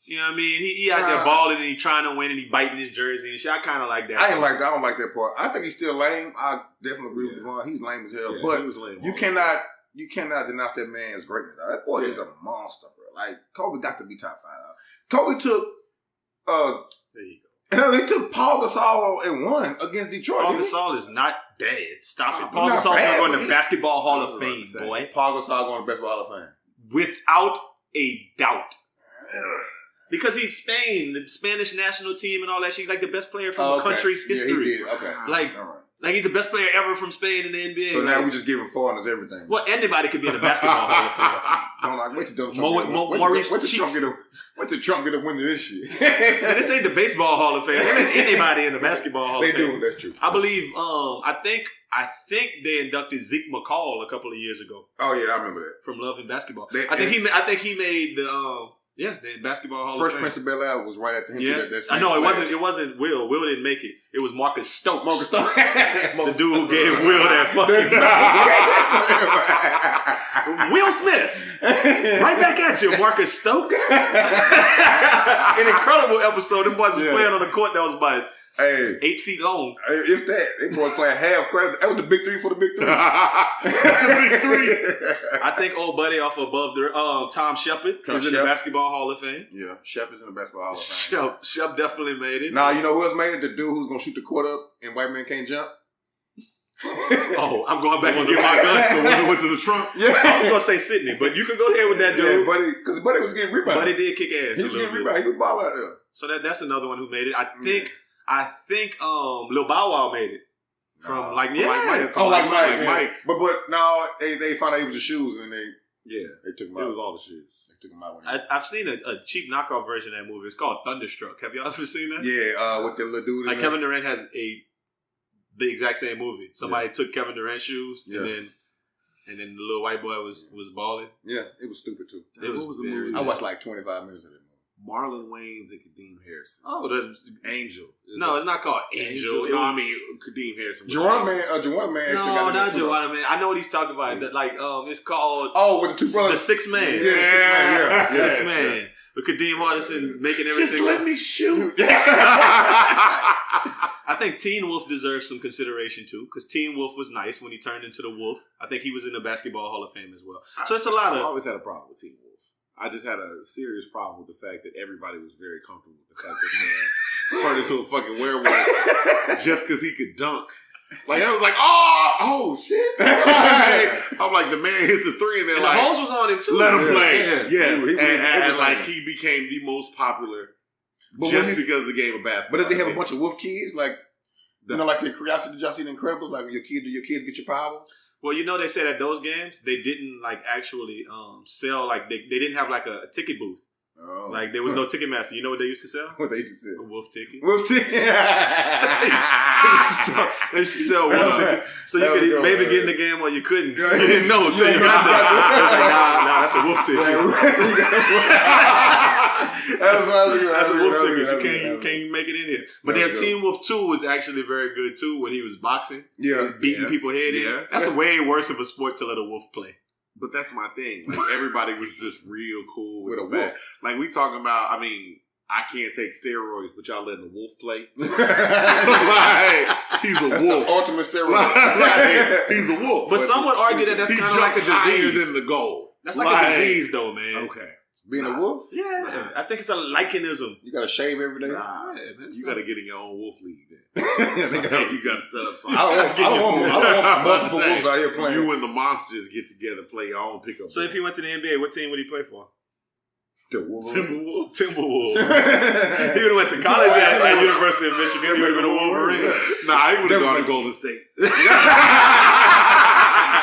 [SPEAKER 2] you know what I mean? He out there balling and he trying to win and he biting his jersey and shit. I kind of like that.
[SPEAKER 3] I don't like that part. I think he's still lame. I definitely agree with Devaughn. He's lame as hell. Yeah, but you cannot denounce that man's greatness. That boy is a monster, bro. Like, Kobe got to be top 5. Kobe took,
[SPEAKER 4] there you go.
[SPEAKER 3] And they took Paul Gasol and won against Detroit.
[SPEAKER 2] Paul Gasol is not bad. Stop it. Paul
[SPEAKER 3] Not
[SPEAKER 2] Gasol's
[SPEAKER 3] bad,
[SPEAKER 2] going to
[SPEAKER 3] but
[SPEAKER 2] the Basketball Hall of Fame, boy.
[SPEAKER 3] Paul Gasol going to Basketball Hall of Fame.
[SPEAKER 2] Without a doubt. Because he's Spain, the Spanish national team and all that shit. Like the best player from the country's history.
[SPEAKER 3] He did. Okay.
[SPEAKER 2] Like he's the best player ever from Spain in the NBA.
[SPEAKER 3] So now we just giving foreigners everything.
[SPEAKER 2] Well, anybody could be in the Basketball Hall of Fame.
[SPEAKER 3] Wait till Trump get a win of this shit.
[SPEAKER 2] This ain't the Baseball Hall of Fame. They let anybody in the Basketball Hall of Fame.
[SPEAKER 3] They do. That's true.
[SPEAKER 2] I believe. I think they inducted Zeke McCall a couple of years ago.
[SPEAKER 3] Oh yeah, I remember that
[SPEAKER 2] from Love and Basketball. I think he made the Basketball Hall
[SPEAKER 3] First
[SPEAKER 2] of Fame.
[SPEAKER 3] Prince of Bel-Air was right at the end.
[SPEAKER 2] Yeah, I know it wasn't Will. Will didn't make it. It was Marcus Stokes. The dude who gave Will that fucking Will Smith. Right back at you, Marcus Stokes. An incredible episode. Them boys was playing on the court that was about 8 feet long.
[SPEAKER 3] If that, they boys playing half court. That was the big three for the big three.
[SPEAKER 2] The big three. I think old buddy off above the Tom Shepard is in the Basketball Hall of Fame.
[SPEAKER 3] Yeah, Shepard's in the Basketball Hall of Fame.
[SPEAKER 2] Shep definitely made it.
[SPEAKER 3] Nah, you know who else made it? The dude who's gonna shoot the court up and White Man Can't Jump.
[SPEAKER 2] I'm going back and get my gun. The one who went to the trunk. Yeah, I was gonna say Sydney, but you could go ahead with that dude.
[SPEAKER 3] Yeah, buddy, because Buddy was getting rebounded.
[SPEAKER 2] Buddy did kick ass.
[SPEAKER 3] He was getting rebounded. He was balling out there.
[SPEAKER 2] So that's another one who made it. I think Lil Bow Wow made it. From Mike.
[SPEAKER 3] Mike. But no, they found out he was the shoes and they took him out.
[SPEAKER 4] It was all the shoes.
[SPEAKER 3] They took him out.
[SPEAKER 2] I've seen a cheap knockoff version of that movie. It's called Thunderstruck. Have y'all ever seen that?
[SPEAKER 3] Yeah, with the little dude.
[SPEAKER 2] Like Kevin Durant has the exact same movie. Somebody took Kevin Durant's shoes and then the little white boy was balling.
[SPEAKER 3] Yeah, it was stupid too.
[SPEAKER 4] What was the movie?
[SPEAKER 3] I watched like 25 minutes of it.
[SPEAKER 4] Marlon Wayans and Kadeem Harrison.
[SPEAKER 2] Oh, that's
[SPEAKER 4] Angel.
[SPEAKER 2] No, it's not called Angel.
[SPEAKER 4] No, I mean Kadeem Harrison.
[SPEAKER 3] Juwanna Man actually got
[SPEAKER 2] not Juwanna Man. I know what he's talking about. Yeah. Like, it's called
[SPEAKER 3] with the two brothers.
[SPEAKER 2] The Sixth Man.
[SPEAKER 3] Yeah.
[SPEAKER 2] Sixth Man. With Kadeem Hardison making everything.
[SPEAKER 4] Just let me shoot.
[SPEAKER 2] I think Teen Wolf deserves some consideration too, because Teen Wolf was nice when he turned into the Wolf. I think he was in the Basketball Hall of Fame as well. So it's a lot of.
[SPEAKER 4] I always had a problem with Teen Wolf. I just had a serious problem with the fact that everybody was very comfortable with the fact that man turned into a fucking werewolf just because he could dunk. Like I was like, oh shit! I'm like, the man hits the three, and then
[SPEAKER 2] the hose was on him too.
[SPEAKER 4] Let him play.
[SPEAKER 2] Yeah.
[SPEAKER 4] Yes, and like he became the most popular just because of the game of basketball.
[SPEAKER 3] But does he have a bunch of wolf kids? Like like the Curiosity? Did y'all see the Incredibles? Like do your kids get your power?
[SPEAKER 2] Well, they said at those games they didn't actually sell they didn't have a ticket booth. Oh. Like there was no Ticketmaster. You know what they used to sell?
[SPEAKER 3] What they used to sell?
[SPEAKER 2] A wolf ticket.
[SPEAKER 3] Wolf ticket.
[SPEAKER 2] They used to sell wolf tickets. So you could maybe get in the game or you couldn't. You didn't know until you got there. Nah, that's a wolf ticket. That's a wolf ticket. You can't make it in here. But then Teen Wolf 2 was actually very good too when he was boxing. Yeah. Beating people head in. That's way worse of a sport to let a wolf play.
[SPEAKER 4] But that's my thing. Like everybody was just real cool with the fact. Like we talking about. I mean, I can't take steroids, but y'all letting the wolf play. Like he's a
[SPEAKER 3] wolf.
[SPEAKER 4] The
[SPEAKER 3] ultimate steroid.
[SPEAKER 4] He's a wolf.
[SPEAKER 2] But some would argue that that's kind of like a disease.
[SPEAKER 4] Than the goal.
[SPEAKER 2] That's like a disease, though, man.
[SPEAKER 4] Okay.
[SPEAKER 3] Being a wolf?
[SPEAKER 2] Yeah. I think it's a lichenism.
[SPEAKER 3] You got to shave every day?
[SPEAKER 4] Nah, you got to get in your own wolf league then. You got to set up something.
[SPEAKER 3] I don't want multiple wolves out here playing.
[SPEAKER 4] You and the monsters get together, play your own pickup.
[SPEAKER 2] So if he went to the NBA, what team would he play for?
[SPEAKER 3] Timberwolves.
[SPEAKER 2] He would have went to college at University of Michigan. He would have been a Wolverine.
[SPEAKER 4] Nah, he would have gone to Golden State.
[SPEAKER 2] He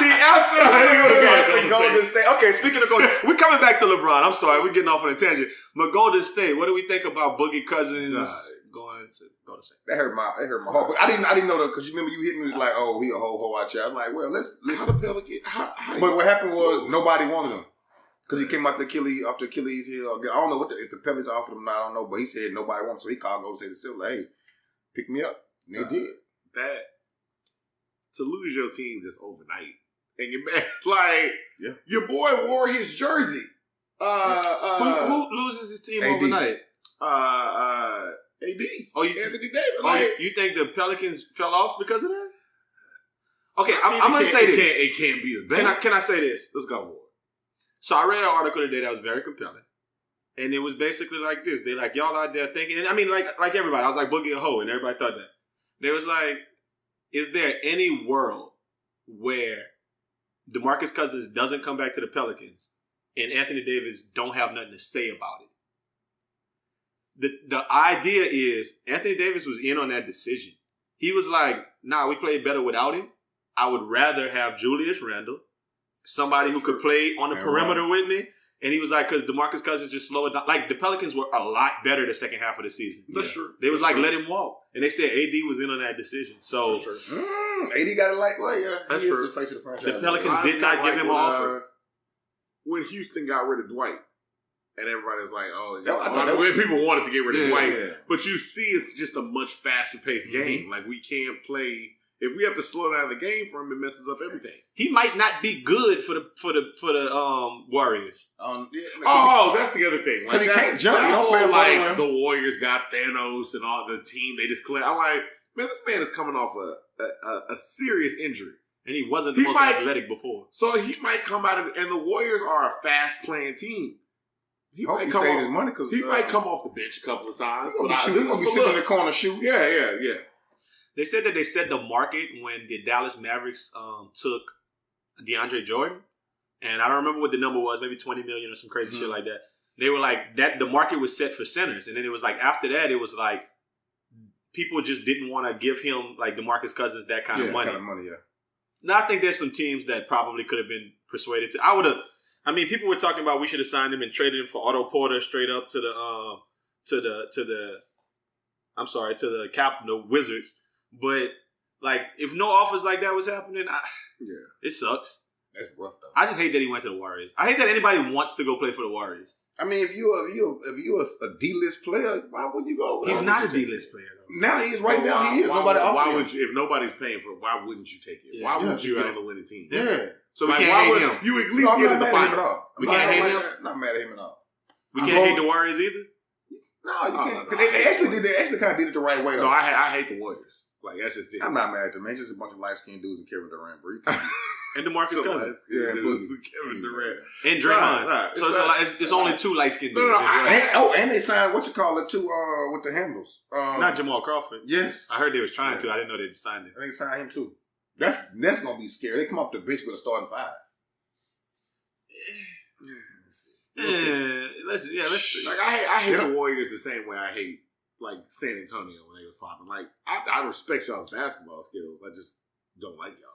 [SPEAKER 2] absolutely would have gone to Golden State. Okay, speaking of Golden, we're coming back to LeBron. I'm sorry, we're getting off on a tangent. But Golden State, what do we think about Boogie Cousins going to Golden State?
[SPEAKER 3] That hurt my heart. But I didn't know that because you remember you hit me was like, oh, he a whole watch out. I'm like, well, let's. But what happened was nobody wanted him. Because he came off the Achilles heel. I don't know if the Pelicans offered him. I don't know, but he said nobody wants him. So he called Golden State to say, hey, pick me up. And they did.
[SPEAKER 4] That to lose your team just overnight, and you're mad, like your boy wore his jersey.
[SPEAKER 2] Who loses his team overnight?
[SPEAKER 4] AD. Anthony Davis.
[SPEAKER 2] You think the Pelicans fell off because of that? Okay, I'm gonna say this.
[SPEAKER 4] It can't be the best.
[SPEAKER 2] Can I say this?
[SPEAKER 4] Let's go.
[SPEAKER 2] So I read an article today that was very compelling. And it was basically like this. They like, y'all out there thinking, and I mean, like everybody, I was like Boogie a hoe, and everybody thought that. They was like, is there any world where DeMarcus Cousins doesn't come back to the Pelicans and Anthony Davis don't have nothing to say about it? The idea is Anthony Davis was in on that decision. He was like, nah, we played better without him. I would rather have Julius Randle, somebody who could play on the perimeter with me. And he was like, because DeMarcus Cousins just slowed it down. Like, the Pelicans were a lot better the second half of the season.
[SPEAKER 4] That's true.
[SPEAKER 2] They was like, let him walk. And they said AD was in on that decision. So,
[SPEAKER 3] AD got it yeah.
[SPEAKER 2] That's true.
[SPEAKER 3] The face of the franchise.
[SPEAKER 2] The Pelicans did not give him an offer.
[SPEAKER 4] When Houston got rid of Dwight, and everybody was like, people wanted to get rid of Dwight. Yeah. But you see, it's just a much faster paced game. Like, we can't play. If we have to slow down the game for him, it messes up everything.
[SPEAKER 2] He might not be good for the Warriors.
[SPEAKER 4] That's the other thing.
[SPEAKER 3] Because he can't jump. He don't play
[SPEAKER 4] like the Warriors got Thanos and all the team. They just clear. I'm like, man, this man is coming off a serious injury,
[SPEAKER 2] and he wasn't the most athletic before.
[SPEAKER 4] So he might come out and the Warriors are a fast playing team.
[SPEAKER 3] He might come off his money because
[SPEAKER 4] he might come off the bench a couple of times.
[SPEAKER 3] He's gonna be sitting in the corner shooting.
[SPEAKER 4] Yeah.
[SPEAKER 2] They said that they set the market when the Dallas Mavericks took DeAndre Jordan. And I don't remember what the number was, maybe 20 million or some crazy shit like that. They were like, that the market was set for centers. And then it was like, after that, it was like, people just didn't want to give him, like, DeMarcus Cousins that kind of money. Now, I think there's some teams that probably could have been persuaded to. People were talking about we should have signed him and traded him for Otto Porter straight up to the Wizards. But, like, if no offers like that was happening, it sucks.
[SPEAKER 3] That's rough, though.
[SPEAKER 2] I just hate that he went to the Warriors. I hate that anybody wants to go play for the Warriors.
[SPEAKER 3] I mean, if you're a D-list player, why would you go?
[SPEAKER 2] He's not a D-list player, though.
[SPEAKER 3] Now he is. Right now he is. Nobody offers him.
[SPEAKER 4] If nobody's paying for it, why wouldn't you take it? Why wouldn't you be on the winning team?
[SPEAKER 3] Yeah.
[SPEAKER 2] So we can't hate him.
[SPEAKER 4] You at least get in the finals.
[SPEAKER 2] We can't hate him?
[SPEAKER 3] Not mad at him at all.
[SPEAKER 2] We can't hate the Warriors either?
[SPEAKER 3] No, you can't. They actually kind of did it the right way, though.
[SPEAKER 4] No, I hate the Warriors. Like, that's just it.
[SPEAKER 3] I'm not mad at them, man. It's just a bunch of light-skinned dudes and Kevin Durant, bro.
[SPEAKER 2] And DeMarcus Cousins.
[SPEAKER 4] Kevin Durant.
[SPEAKER 2] And Draymond. Right. So it's only two light-skinned dudes.
[SPEAKER 3] And they signed, too, with the handles.
[SPEAKER 2] Not Jamal Crawford.
[SPEAKER 3] Yes.
[SPEAKER 2] I heard they was trying to. I didn't know they signed him.
[SPEAKER 3] I think they signed him, too. That's going to be scary. They come off the bench with a starting five.
[SPEAKER 2] Let's see.
[SPEAKER 4] Like, I hate the Warriors the same way I hate, like, San Antonio when they was popping. Like, I respect y'all's basketball skills. I just don't like y'all.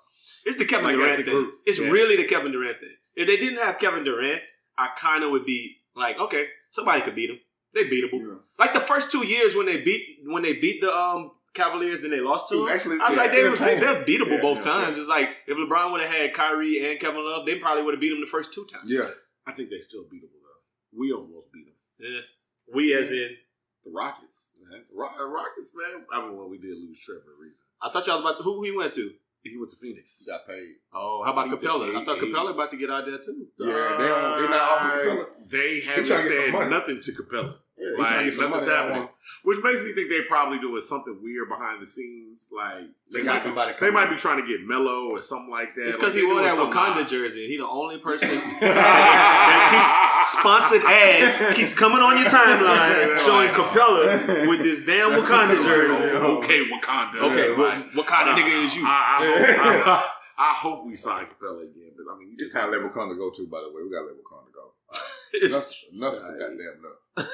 [SPEAKER 2] It's the Kevin Durant thing. It's really the Kevin Durant thing. If they didn't have Kevin Durant, I kind of would be like, okay, somebody could beat him. They beatable. Yeah. Like the first 2 years when they beat the Cavaliers, then they lost to them. I was like, they're beatable both times. Yeah. It's like if LeBron would have had Kyrie and Kevin Love, they probably would have beat them the first 2 times.
[SPEAKER 3] Yeah,
[SPEAKER 4] I think they still beatable though. We almost beat them.
[SPEAKER 2] Yeah, we as in
[SPEAKER 4] the Rockets. Man. Rockets, man. I mean, when we did lose Trevor for a reason.
[SPEAKER 2] I thought y'all was about who he went to.
[SPEAKER 4] He went to Phoenix.
[SPEAKER 3] He got paid.
[SPEAKER 2] Oh, how about Capella? I thought Capella about to get out there too.
[SPEAKER 3] Yeah, they're not offering Capella.
[SPEAKER 4] They haven't said nothing to Capella.
[SPEAKER 3] Yeah,
[SPEAKER 4] like nothing's happening. Which makes me think they probably doing something weird behind the scenes. Like
[SPEAKER 3] they got somebody.
[SPEAKER 4] They might be trying to get Mello or something like that.
[SPEAKER 2] It's because he wore that Wakanda jersey, and he the only person that keep sponsored ad keeps coming on your timeline showing Capella with this damn Wakanda jersey.
[SPEAKER 4] Okay, Wakanda.
[SPEAKER 2] Okay, Wakanda nigga is you.
[SPEAKER 4] I hope we sign Capella again, but I mean,
[SPEAKER 3] it's time to let Wakanda go too. By the way, we got to let Wakanda go. Enough of goddamn enough.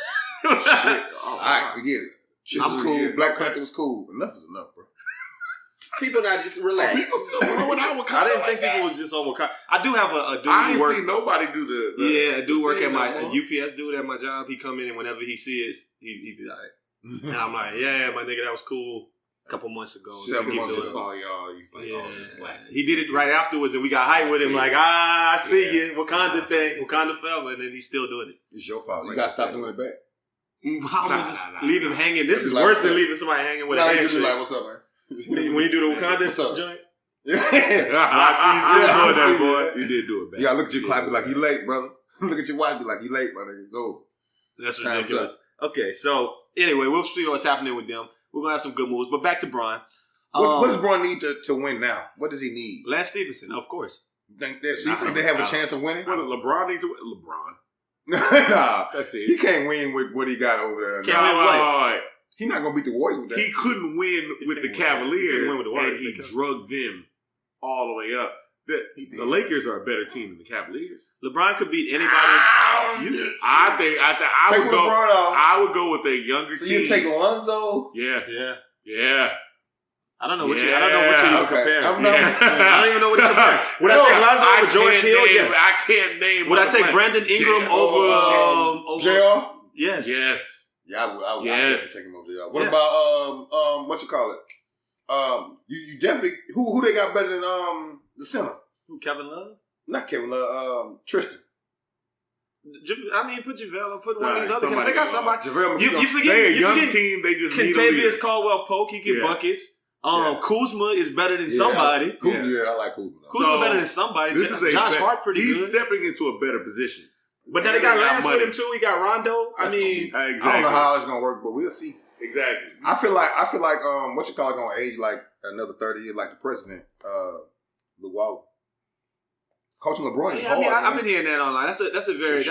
[SPEAKER 3] Shit. All right, we get it. Shit was cool. Black Panther was cool. Enough is enough, bro.
[SPEAKER 2] People not just relax.
[SPEAKER 4] People still throwing out Wakanda.
[SPEAKER 2] I didn't think people was just on Wakanda. I do have a dude.
[SPEAKER 4] I ain't seen nobody do
[SPEAKER 2] a dude work at a UPS dude at my job. He come in and whenever he sees he be like, and I'm like, yeah, my nigga, that was cool. A couple months ago.
[SPEAKER 4] 7 months ago. Saw y'all. He's like,
[SPEAKER 2] black. He did it right afterwards, and we got hype with him. Like, I see you, Wakanda thing, Wakanda fella, and then he's still doing it.
[SPEAKER 3] It's your fault. You gotta stop doing it back.
[SPEAKER 2] How would just leave him hanging? This is worse than leaving somebody hanging with a handshake.
[SPEAKER 3] Like, what's up, man?
[SPEAKER 2] When you do the Wakanda joint?
[SPEAKER 3] Yeah.
[SPEAKER 2] I see you still doing that, boy.
[SPEAKER 4] You did do it, man.
[SPEAKER 3] You gotta look at your clock, be like, you late, brother. Look at your wife, be like, you late, brother. Go.
[SPEAKER 2] That's ridiculous. Okay, so anyway, we'll see what's happening with them. We're gonna have some good moves, but back to Bron.
[SPEAKER 3] What does Bron need to win now? What does he need?
[SPEAKER 2] Lance Stevenson, of course.
[SPEAKER 3] You think they have a chance of winning?
[SPEAKER 4] What does LeBron need to win? LeBron.
[SPEAKER 3] Nah,
[SPEAKER 4] that's it.
[SPEAKER 3] He can't win with what he got over there.
[SPEAKER 2] Can't win what?
[SPEAKER 3] He's not gonna beat the Warriors with that.
[SPEAKER 4] He couldn't win with the Cavaliers, and he drugged them all the way up. The Lakers are a better team than the Cavaliers.
[SPEAKER 2] LeBron could beat anybody.
[SPEAKER 4] I think I would go. I would go with a younger team.
[SPEAKER 3] So you take Lonzo?
[SPEAKER 4] Yeah.
[SPEAKER 2] I don't know what you even compare.
[SPEAKER 3] I
[SPEAKER 2] don't even know what you compare. Would I take Lonzo over George Hill? Yes.
[SPEAKER 4] I can't name.
[SPEAKER 2] Would I take Brandon Ingram over
[SPEAKER 3] JR?
[SPEAKER 2] Yes.
[SPEAKER 3] Yeah, I would definitely take him over JR. What about what you call it? You definitely who they got better than the center?
[SPEAKER 2] Who, Kevin Love?
[SPEAKER 3] Not Kevin Love. Tristan.
[SPEAKER 2] I mean, put JaVale, put one of these other guys. They got somebody.
[SPEAKER 3] You
[SPEAKER 2] forget
[SPEAKER 4] they're a young team. They just need a leader.
[SPEAKER 2] Contavious Caldwell-Pope, he get buckets. Kuzma is better than somebody.
[SPEAKER 3] I like Kuzma.
[SPEAKER 2] Kuzma better than somebody. Josh Hart pretty good.
[SPEAKER 4] He's stepping into a better position.
[SPEAKER 2] But now they got Lance with him too. He got Rondo. I mean,
[SPEAKER 3] exactly. I don't know how it's gonna work, but we'll see.
[SPEAKER 4] Exactly.
[SPEAKER 3] I feel like what you call it gonna age like another 30 years, like the president, Luau. Coaching LeBron is hard.
[SPEAKER 2] I've been hearing that online. That's a very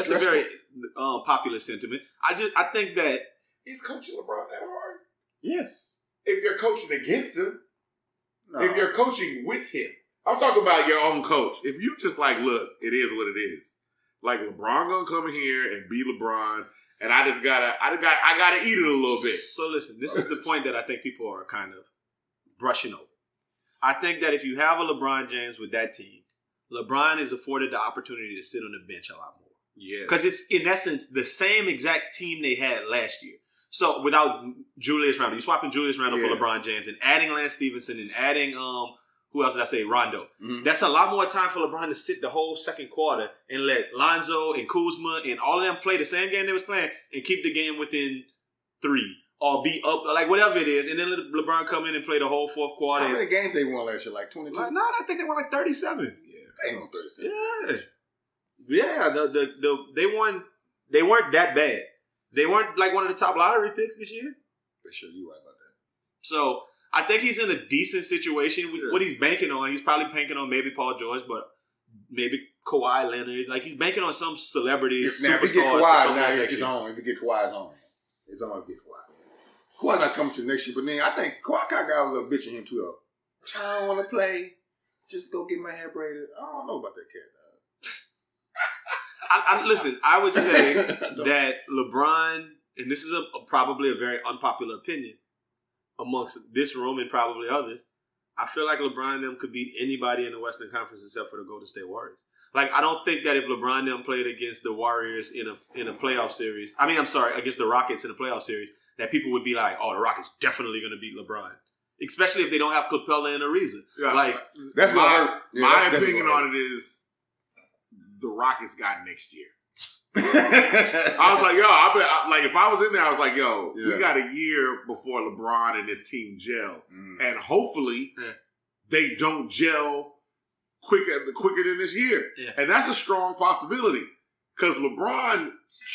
[SPEAKER 2] popular sentiment. I think that
[SPEAKER 4] is coaching LeBron that hard?
[SPEAKER 3] Yes.
[SPEAKER 4] If you're coaching against him, if you're coaching with him, I'm talking about your own coach. If you just like, look, it is what it is. Like LeBron gonna come in here and be LeBron, and I gotta eat it a little bit.
[SPEAKER 2] So listen, this is the point that I think people are kind of brushing over. I think that if you have a LeBron James with that team, LeBron is afforded the opportunity to sit on the bench a lot more.
[SPEAKER 4] Yeah,
[SPEAKER 2] because it's in essence the same exact team they had last year. So without Julius Randle, you're swapping Julius Randle for LeBron James and adding Lance Stevenson and adding who else did I say? Rondo. Mm-hmm. That's a lot more time for LeBron to sit the whole second quarter and let Lonzo and Kuzma and all of them play the same game they was playing and keep the game within 3 or be up, like whatever it is. And then let LeBron come in and play the whole fourth quarter.
[SPEAKER 3] How many games they won last year? Like 22?
[SPEAKER 2] No, I think they won like 37.
[SPEAKER 3] Yeah, they won 37.
[SPEAKER 2] They won. They weren't that bad. They weren't like one of the top lottery picks this year.
[SPEAKER 3] For sure, you're right about that.
[SPEAKER 2] So I think he's in a decent situation. With what he's banking on, he's probably banking on maybe Paul George, but maybe Kawhi Leonard. Like he's banking on some celebrities,
[SPEAKER 3] superstars.
[SPEAKER 2] If he get
[SPEAKER 3] Kawhi, now it's on. If he get Kawhi, it's on. It's on if he get Kawhi. Kawhi not coming to next year, but then I think Kawhi kind of got a little bitch in him too, though. I don't want to play. Just go get my hair braided. I don't know about that cat.
[SPEAKER 2] Listen, I would say that LeBron, and this is probably a very unpopular opinion amongst this room and probably others, I feel like LeBron and them could beat anybody in the Western Conference except for the Golden State Warriors. Like, I don't think that if LeBron and them played against the Warriors in a playoff series, against the Rockets in a playoff series, that people would be like, oh, the Rockets definitely going to beat LeBron. Especially if they don't have Capella and Ariza.
[SPEAKER 4] Yeah,
[SPEAKER 2] like,
[SPEAKER 3] that's
[SPEAKER 4] my opinion on it is the Rockets got next year. I was like, if I was in there, I was like, we got a year before LeBron and his team gel. And hopefully they don't gel quicker than this year. Yeah. And that's a strong possibility. Because LeBron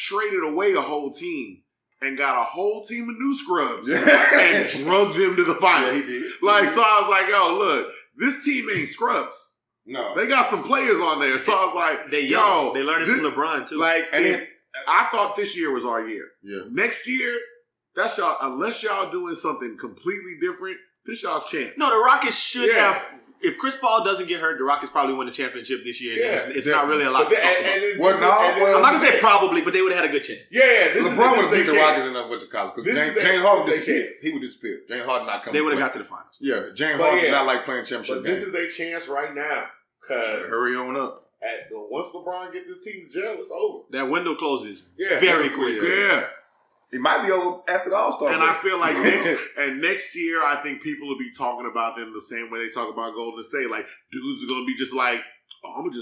[SPEAKER 4] traded away a whole team and got a whole team of new scrubs and drugged them to the finals. Yeah, he did. So I was like, look, this team ain't scrubs. No, they got some players on there, so I was like,
[SPEAKER 2] they learned it from LeBron too.
[SPEAKER 4] I thought this year was our year.
[SPEAKER 3] Yeah,
[SPEAKER 4] next year, that's y'all. Unless y'all doing something completely different, this y'all's chance.
[SPEAKER 2] No, the Rockets should have. If Chris Paul doesn't get hurt, the Rockets probably win the championship this year.
[SPEAKER 3] Yeah,
[SPEAKER 2] it's not really a lot to talk about. I'm not gonna say probably, but they would have had a good chance.
[SPEAKER 4] Yeah,
[SPEAKER 3] LeBron would have beat the Rockets in what's it called? Because James Harden disappeared. He would disappear. James Harden not coming.
[SPEAKER 2] They would have got to the finals.
[SPEAKER 3] Yeah, James Harden did not like playing championship
[SPEAKER 4] games. But this is their chance right now.
[SPEAKER 3] Hurry on up.
[SPEAKER 4] Once LeBron get this team to jail, it's over.
[SPEAKER 2] That window closes very quickly.
[SPEAKER 4] Yeah.
[SPEAKER 3] It might be over after the All-Star
[SPEAKER 4] break. And I feel like next year, I think people will be talking about them the same way they talk about Golden State. Like, dudes are going to be just like, I'm going to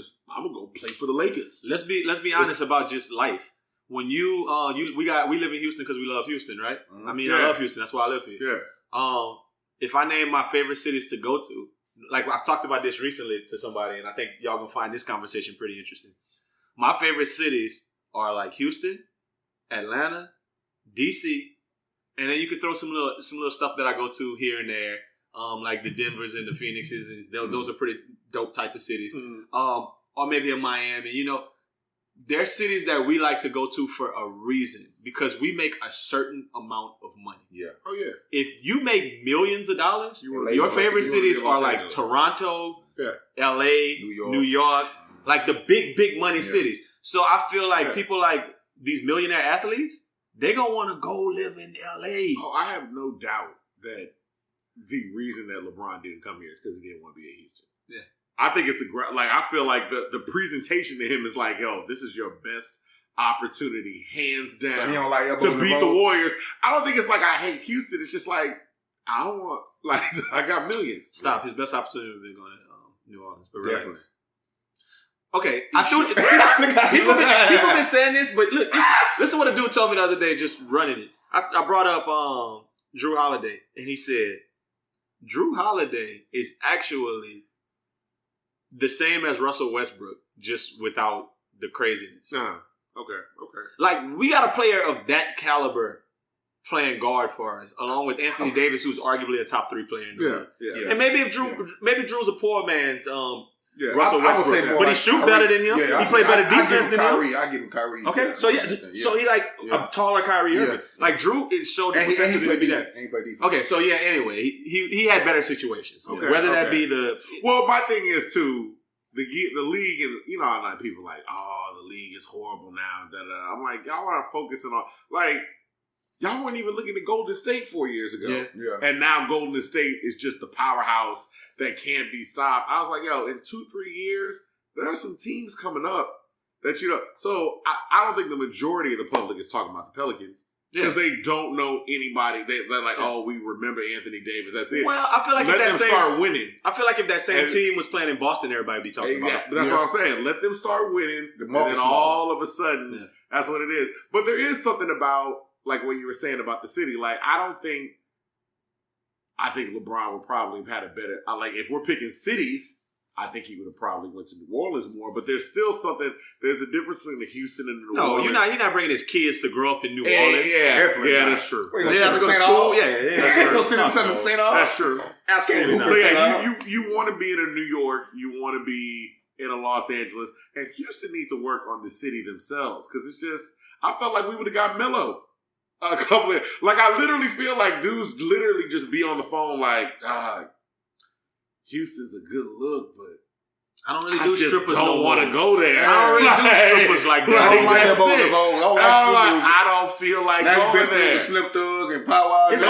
[SPEAKER 4] go play for the Lakers.
[SPEAKER 2] Let's be honest about just life. When we live in Houston because we love Houston, right? Mm-hmm. I mean, I love Houston. That's why I live here.
[SPEAKER 4] Yeah.
[SPEAKER 2] If I name my favorite cities to go to, like I've talked about this recently to somebody, and I think y'all gonna find this conversation pretty interesting. My favorite cities are like Houston, Atlanta, DC, and then you could throw some little stuff that I go to here and there, like the Denvers and the Phoenixes, and those are pretty dope type of cities. Mm-hmm. Or maybe a Miami. they're cities that we like to go to for a reason because we make a certain amount of money.
[SPEAKER 3] Yeah.
[SPEAKER 4] Oh yeah.
[SPEAKER 2] If you make millions of dollars, your favorite cities are like Toronto, LA, New York, like the big money cities. So I feel like people like these millionaire athletes, they're gonna want to go live in LA.
[SPEAKER 4] Oh, I have no doubt that the reason that LeBron didn't come here is because he didn't want to be in Houston.
[SPEAKER 2] Yeah.
[SPEAKER 4] I think it's I feel like the presentation to him is like, yo, this is your best opportunity, hands down,
[SPEAKER 3] so he don't like
[SPEAKER 4] to beat the Warriors. I don't think it's like I hate Houston. It's just like, I don't want, like, I got millions.
[SPEAKER 2] Stop. His best opportunity would be going to New Orleans. But
[SPEAKER 3] definitely.
[SPEAKER 2] Okay, people been saying this, but look, listen what a dude told me the other day just running it. I brought up Drew Holiday, and he said, Drew Holiday is actually the same as Russell Westbrook, just without the craziness.
[SPEAKER 4] Okay.
[SPEAKER 2] Like, we got a player of that caliber playing guard for us, along with Anthony Davis, who's arguably a top 3 player in the league.
[SPEAKER 4] Yeah.
[SPEAKER 2] And maybe Drew's a poor man's
[SPEAKER 3] Yeah,
[SPEAKER 2] Russell Westbrook, but he shoot better than him.
[SPEAKER 3] Yeah,
[SPEAKER 2] he play better defense than him.
[SPEAKER 3] I give him Kyrie.
[SPEAKER 2] Okay, so so he like a taller Kyrie Irving. Like Drew, it showed the potential to be that. Okay, so anyway, he had better situations.
[SPEAKER 4] Okay,
[SPEAKER 2] whether that be the
[SPEAKER 4] my thing is too the league, and you know, I know people like, oh, the league is horrible now. I'm like, y'all are focusing on like. Y'all weren't even looking at Golden State 4 years ago.
[SPEAKER 3] Yeah.
[SPEAKER 4] And now Golden State is just the powerhouse that can't be stopped. I was like, yo, in 2-3 years, there are some teams coming up that, you know. So I don't think the majority of the public is talking about the Pelicans. Because they don't know anybody. They're like, oh, we remember Anthony Davis. That's it.
[SPEAKER 2] Well, I feel like
[SPEAKER 4] let them start winning.
[SPEAKER 2] I feel like if that same team was playing in Boston, everybody would be talking about it.
[SPEAKER 4] That's what I'm saying. Let them start winning. And then all of a sudden, that's what it is. But there is something about, like what you were saying about the city. Like, I think LeBron would probably have had a better, like, if we're picking cities, I think he would have probably went to New Orleans more. But there's still there's a difference between the Houston and the New Orleans.
[SPEAKER 2] No, you're not bringing his kids to grow up in New Orleans.
[SPEAKER 4] Yeah, that's true.
[SPEAKER 2] They have to go to school.
[SPEAKER 4] That's true.
[SPEAKER 2] Absolutely not.
[SPEAKER 4] So yeah, you want to be in a New York, you want to be in a Los Angeles, and Houston needs to work on the city themselves. Because it's just, I felt like we would have got Melo. A couple of, like, I literally feel like dudes literally just be on the phone like, dog, Houston's a good look, but
[SPEAKER 2] I don't really do strippers.
[SPEAKER 4] Don't want to go there.
[SPEAKER 2] I don't really do strippers like that.
[SPEAKER 3] I don't like that.
[SPEAKER 4] I don't feel like going there.
[SPEAKER 3] Slim Thug and Pow Wow.
[SPEAKER 2] It's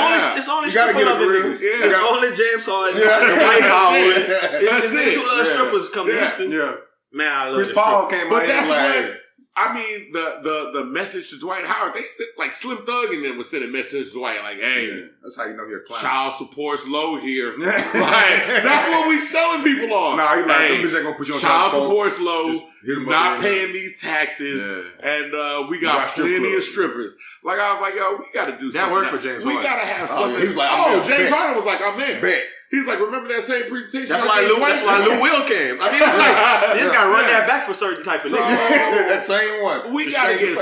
[SPEAKER 2] only stripper loving niggas. It's only James Harden, Dwight Howard. It's niggas who love strippers come to Houston.
[SPEAKER 3] Yeah.
[SPEAKER 2] Man, I love
[SPEAKER 3] Chris Paul came out here like.
[SPEAKER 4] I mean, the message to Dwight Howard, they said, like, Slim Thug and them would send a message to Dwight, like, hey,
[SPEAKER 3] that's how you know you're a client.
[SPEAKER 4] Child support's low here. Like, that's what we selling people on.
[SPEAKER 3] Nah, you like, them bitches ain't gonna put you on
[SPEAKER 4] child support's low, not paying these taxes, and we got plenty of strippers. Like, I was like, yo, we gotta do something.
[SPEAKER 2] That worked for James Harden.
[SPEAKER 4] We gotta have something.
[SPEAKER 3] He was like,
[SPEAKER 4] James Harden was like, I'm in.
[SPEAKER 3] Bet.
[SPEAKER 4] He's like, remember that same presentation?
[SPEAKER 2] That's why Lou Will came. I mean, it's like, you just gotta run that back for certain type of niggas.
[SPEAKER 3] That same one.
[SPEAKER 4] We gotta get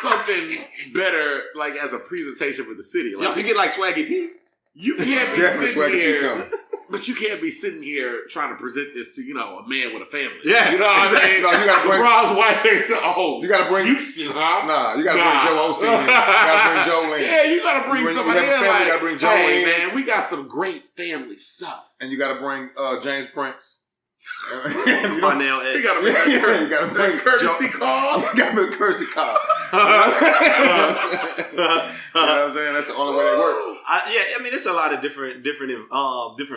[SPEAKER 4] something better, like, as a presentation for the city. Like,
[SPEAKER 2] y'all can get like Swaggy P.
[SPEAKER 4] You can't be sitting here, but you can't be sitting here trying to present this to, you know, a man with a family.
[SPEAKER 2] Yeah,
[SPEAKER 4] you know what I mean?
[SPEAKER 3] No, you gotta bring
[SPEAKER 4] Rob's wife. You
[SPEAKER 3] gotta bring
[SPEAKER 4] Houston, huh?
[SPEAKER 3] Nah, you gotta bring Joe Osteen in. You gotta bring Joe in.
[SPEAKER 4] Yeah, you gotta bring somebody in.
[SPEAKER 3] You gotta bring Joe in.
[SPEAKER 4] Man, we got some great family stuff.
[SPEAKER 3] And you gotta bring James Prince.
[SPEAKER 2] You gotta
[SPEAKER 3] bring
[SPEAKER 4] a courtesy call.
[SPEAKER 3] You gotta bring a courtesy call. You know what I'm saying? That's the only way they work.
[SPEAKER 2] I mean, it's a lot of different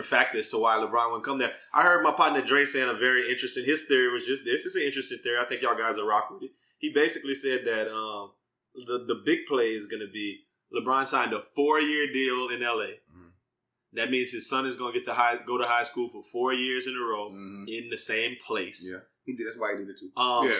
[SPEAKER 2] factors to why LeBron wouldn't come there. I heard my partner Dre saying a very interesting. His theory was just this. It's an interesting theory. I think y'all guys will rock with it. He basically said that the big play is going to be LeBron signed a 4-year deal in LA. Mm-hmm. That means his son is going to get to go to high school for 4 years in a row in the same place.
[SPEAKER 3] Yeah, he did. That's why he did it too.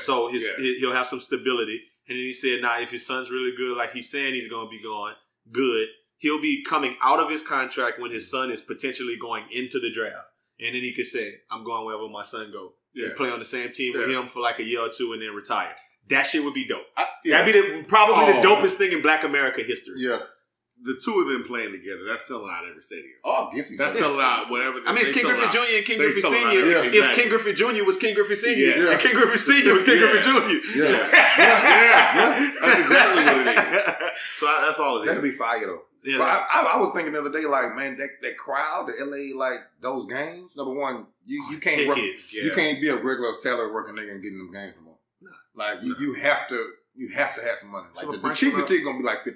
[SPEAKER 2] So he'll have some stability. And then he said, if his son's really good, like he's saying he's going to be going good, he'll be coming out of his contract when his son is potentially going into the draft. And then he could say, I'm going wherever my son go. Yeah. And play on the same team with him for like a year or two and then retire. That shit would be dope. That'd be probably the dopest thing in Black America history.
[SPEAKER 3] Yeah.
[SPEAKER 4] the two of them playing together, that's selling out every stadium.
[SPEAKER 3] Oh, I guess
[SPEAKER 4] that's selling out whatever.
[SPEAKER 2] I mean, it's King Griffey Jr. and King Griffey Sr.
[SPEAKER 4] Yeah,
[SPEAKER 2] if King Griffey Jr. was King Griffey Sr. and King Griffey Sr. was King Griffey Jr.
[SPEAKER 4] Yeah. That's exactly what it is. So that's all it is.
[SPEAKER 3] That'd be fire though. Yeah. But I was thinking the other day, like, man, that crowd, the LA, like those games. Number one, you can't you can't be a regular salary working nigga and getting them games no more. No. Like you have to. You have to have some money. Like the cheapest ticket gonna be like $1,500.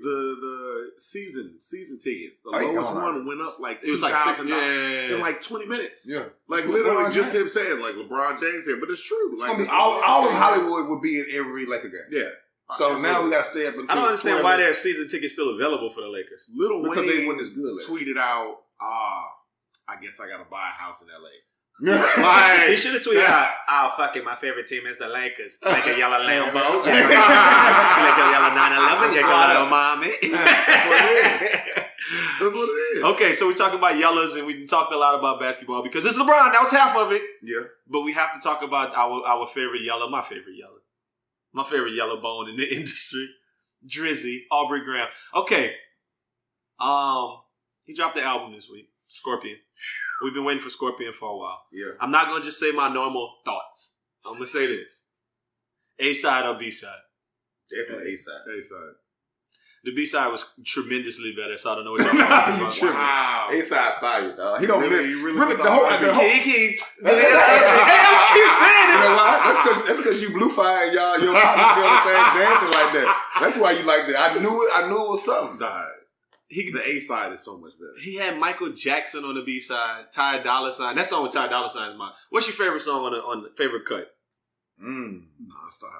[SPEAKER 4] The season tickets, the lowest one went up like $2,000 in like 20 minutes. Yeah, like literally just him saying like LeBron James here, but it's true.
[SPEAKER 3] It's
[SPEAKER 4] like
[SPEAKER 3] gonna be all of Hollywood would be in every Laker game.
[SPEAKER 4] Yeah.
[SPEAKER 3] So now we gotta stay up until
[SPEAKER 2] I don't understand why there's season tickets still available for the Lakers.
[SPEAKER 4] Because
[SPEAKER 3] they wasn't as good.
[SPEAKER 4] Tweeted out, I guess I gotta buy a house in LA.
[SPEAKER 2] Like, he should have tweeted out, fuck it, my favorite team is the Lakers. Like a yellow Lambo. Like a yellow 911. You got a mommy.
[SPEAKER 4] That's what it is.
[SPEAKER 2] Okay, so we're talking about yellows and we talked a lot about basketball because it's LeBron. That was half of it.
[SPEAKER 3] Yeah.
[SPEAKER 2] But we have to talk about our favorite yellow, my favorite yellow bone in the industry. Drizzy, Aubrey Graham. Okay. He dropped the album this week. Scorpion. We've been waiting for Scorpion for a while.
[SPEAKER 3] Yeah.
[SPEAKER 2] I'm not going to just say my normal thoughts. I'm going to say this. A-side or B-side?
[SPEAKER 3] Definitely A-side.
[SPEAKER 4] A-side.
[SPEAKER 2] The B-side was tremendously better, so I don't know what y'all talking about.
[SPEAKER 3] Wow. A-side fire, dog. He don't
[SPEAKER 4] really,
[SPEAKER 3] miss.
[SPEAKER 4] Really
[SPEAKER 3] the whole
[SPEAKER 2] I keep saying it.
[SPEAKER 3] You know why? That's because you blue fire, y'all. Your partner feel the thing dancing like that. That's why you like that. I knew it was something.
[SPEAKER 4] The A side is so much better.
[SPEAKER 2] He had Michael Jackson on the B side, Ty Dolla $ign. That song with Ty Dolla $ign is mine. What's your favorite song on the favorite cut?
[SPEAKER 4] Non-Stop.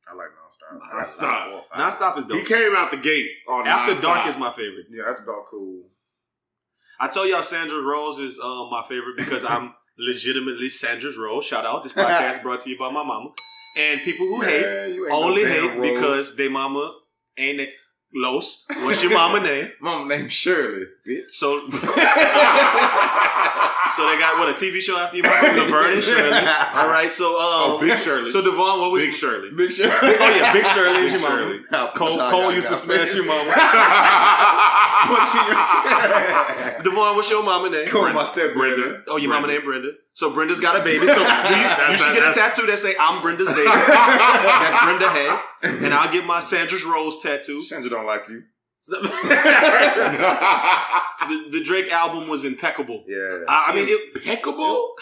[SPEAKER 3] I like Non-Stop.
[SPEAKER 2] Non-Stop is dope.
[SPEAKER 4] He came out the gate on
[SPEAKER 2] After
[SPEAKER 4] Non-Stop.
[SPEAKER 2] Dark is my favorite.
[SPEAKER 3] Yeah, After Dark cool.
[SPEAKER 2] I told y'all Sandra's Rose is my favorite because I'm legitimately Sandra's Rose. Shout out. This podcast brought to you by my mama. And people who hate only hate because they mama ain't they. Los, what's your mama name?
[SPEAKER 3] Mama named Shirley, bitch.
[SPEAKER 2] So they got what, a TV show after your mama? Laverne and Shirley. All right, so
[SPEAKER 4] Big Shirley.
[SPEAKER 2] So Devaughn, what was
[SPEAKER 4] Big Shirley?
[SPEAKER 3] Big Shirley.
[SPEAKER 2] Oh yeah, Big Shirley is your mama. Cole used to smash your mama. Devaughn, what's your mama name?
[SPEAKER 3] Cole, my step
[SPEAKER 2] Brenda. Oh, your mama named Brenda. So Brenda's got a baby. So you should get a tattoo that say I'm Brenda's baby. That Brenda had, and I'll get my Sandra's Rose tattoo.
[SPEAKER 3] Sandra don't like you.
[SPEAKER 2] The Drake album was impeccable.
[SPEAKER 3] Yeah.
[SPEAKER 2] I mean,
[SPEAKER 4] impeccable?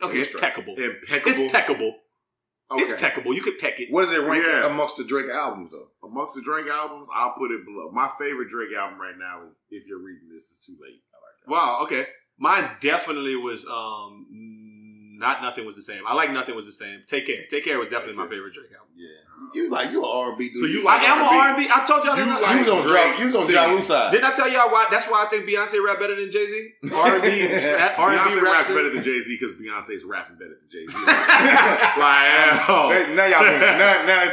[SPEAKER 2] Okay, it's peckable.
[SPEAKER 4] Impeccable.
[SPEAKER 2] It's peckable.
[SPEAKER 4] Okay.
[SPEAKER 2] It's peckable. You could peck it.
[SPEAKER 3] What does it rank amongst the Drake albums, though?
[SPEAKER 4] Amongst the Drake albums, I'll put it below. My favorite Drake album right now is If You're Reading This Is Too Late. I like that.
[SPEAKER 2] Wow, okay. Mine definitely was not Nothing Was the Same. I like Nothing Was the Same. Take Care. Take Care was definitely my favorite Drake album.
[SPEAKER 3] Yeah. You an R&B dude.
[SPEAKER 4] So you like
[SPEAKER 2] I am an R&B. I told y'all that.
[SPEAKER 3] You was on Ja Rule's side.
[SPEAKER 2] Didn't I tell y'all why? That's why I think Beyonce rap better than Jay-Z? R&B
[SPEAKER 4] Beyonce raps better than Jay-Z because Beyonce's rapping better than Jay-Z.
[SPEAKER 3] Now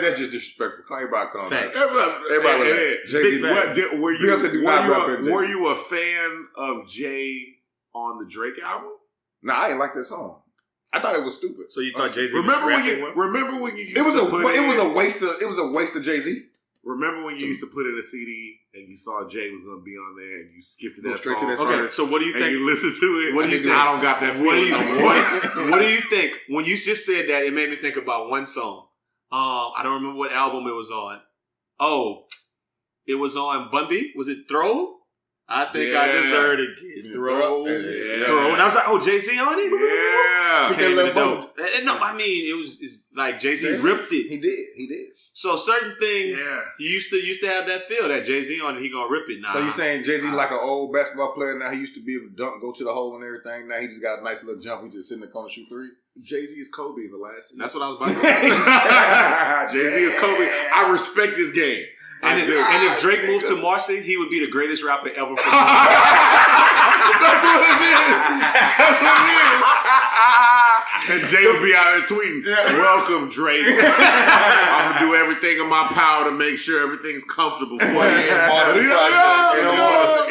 [SPEAKER 3] that's just disrespectful. Everybody calm down. Everybody relax. Jay-Z.
[SPEAKER 4] Were you a fan of Jay on the Drake album?
[SPEAKER 3] Nah, I didn't like that song. I thought it was stupid.
[SPEAKER 2] So you thought Jay-Z
[SPEAKER 4] remember when you used
[SPEAKER 3] it was a waste of Jay-Z.
[SPEAKER 4] Remember when you used to put in a CD and you saw Jay was going to be on there and you skipped to that
[SPEAKER 3] straight
[SPEAKER 4] song?
[SPEAKER 3] To that song.
[SPEAKER 2] Okay, so what do you think?
[SPEAKER 4] And you listen to it.
[SPEAKER 2] What do you think?
[SPEAKER 4] I don't got that feeling no more.
[SPEAKER 2] What do you think? When you just said that, it made me think about one song. I don't remember what album it was on. Oh, it was on Bun B. Was it Throw? I think I deserve to get thrown. And I was like, oh, Jay-Z on it? No, I mean, it's like Jay-Z ripped it.
[SPEAKER 3] He did.
[SPEAKER 2] So certain things, you used to have that feel that Jay-Z on it, he gonna rip it now.
[SPEAKER 3] So you saying Jay-Z like an old basketball player now? He used to be able to dunk, go to the hole and everything. Now he just got a nice little jump. He just sitting in the corner shoot three.
[SPEAKER 4] Jay-Z is Kobe in the last season.
[SPEAKER 2] That's what I was about to say.
[SPEAKER 4] Jay-Z is Kobe. I respect his game.
[SPEAKER 2] And if Drake moved to Marcy, he would be the greatest rapper ever.
[SPEAKER 4] That's what it is. And Jay would be out there tweeting, "Welcome, Drake. I'm gonna do everything in my power to make sure everything's comfortable for you."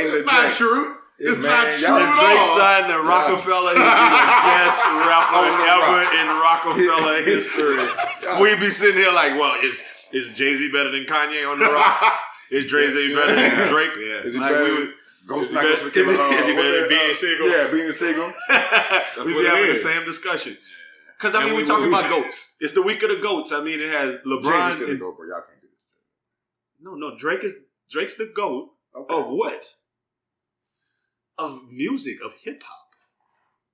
[SPEAKER 4] It's not true. It's not true.
[SPEAKER 2] And Drake signed to Rockefeller. He'd be the best rapper ever in Rockefeller history. We'd be sitting here like, well, is Jay-Z better than Kanye on the rock? Is Dre-Z better than Drake?
[SPEAKER 3] Yeah. Is he
[SPEAKER 2] like
[SPEAKER 3] better? Is he better
[SPEAKER 2] than being single?
[SPEAKER 3] Yeah, being single.
[SPEAKER 2] We be having the same discussion. Because, I mean, we're talking about GOATs. It's the week of the GOATs. I mean, it has LeBron.
[SPEAKER 3] Jay-Z's still the GOAT, bro. Y'all can't do this.
[SPEAKER 2] No, Drake's the GOAT.
[SPEAKER 4] Okay. Of what?
[SPEAKER 2] Of music, of hip-hop.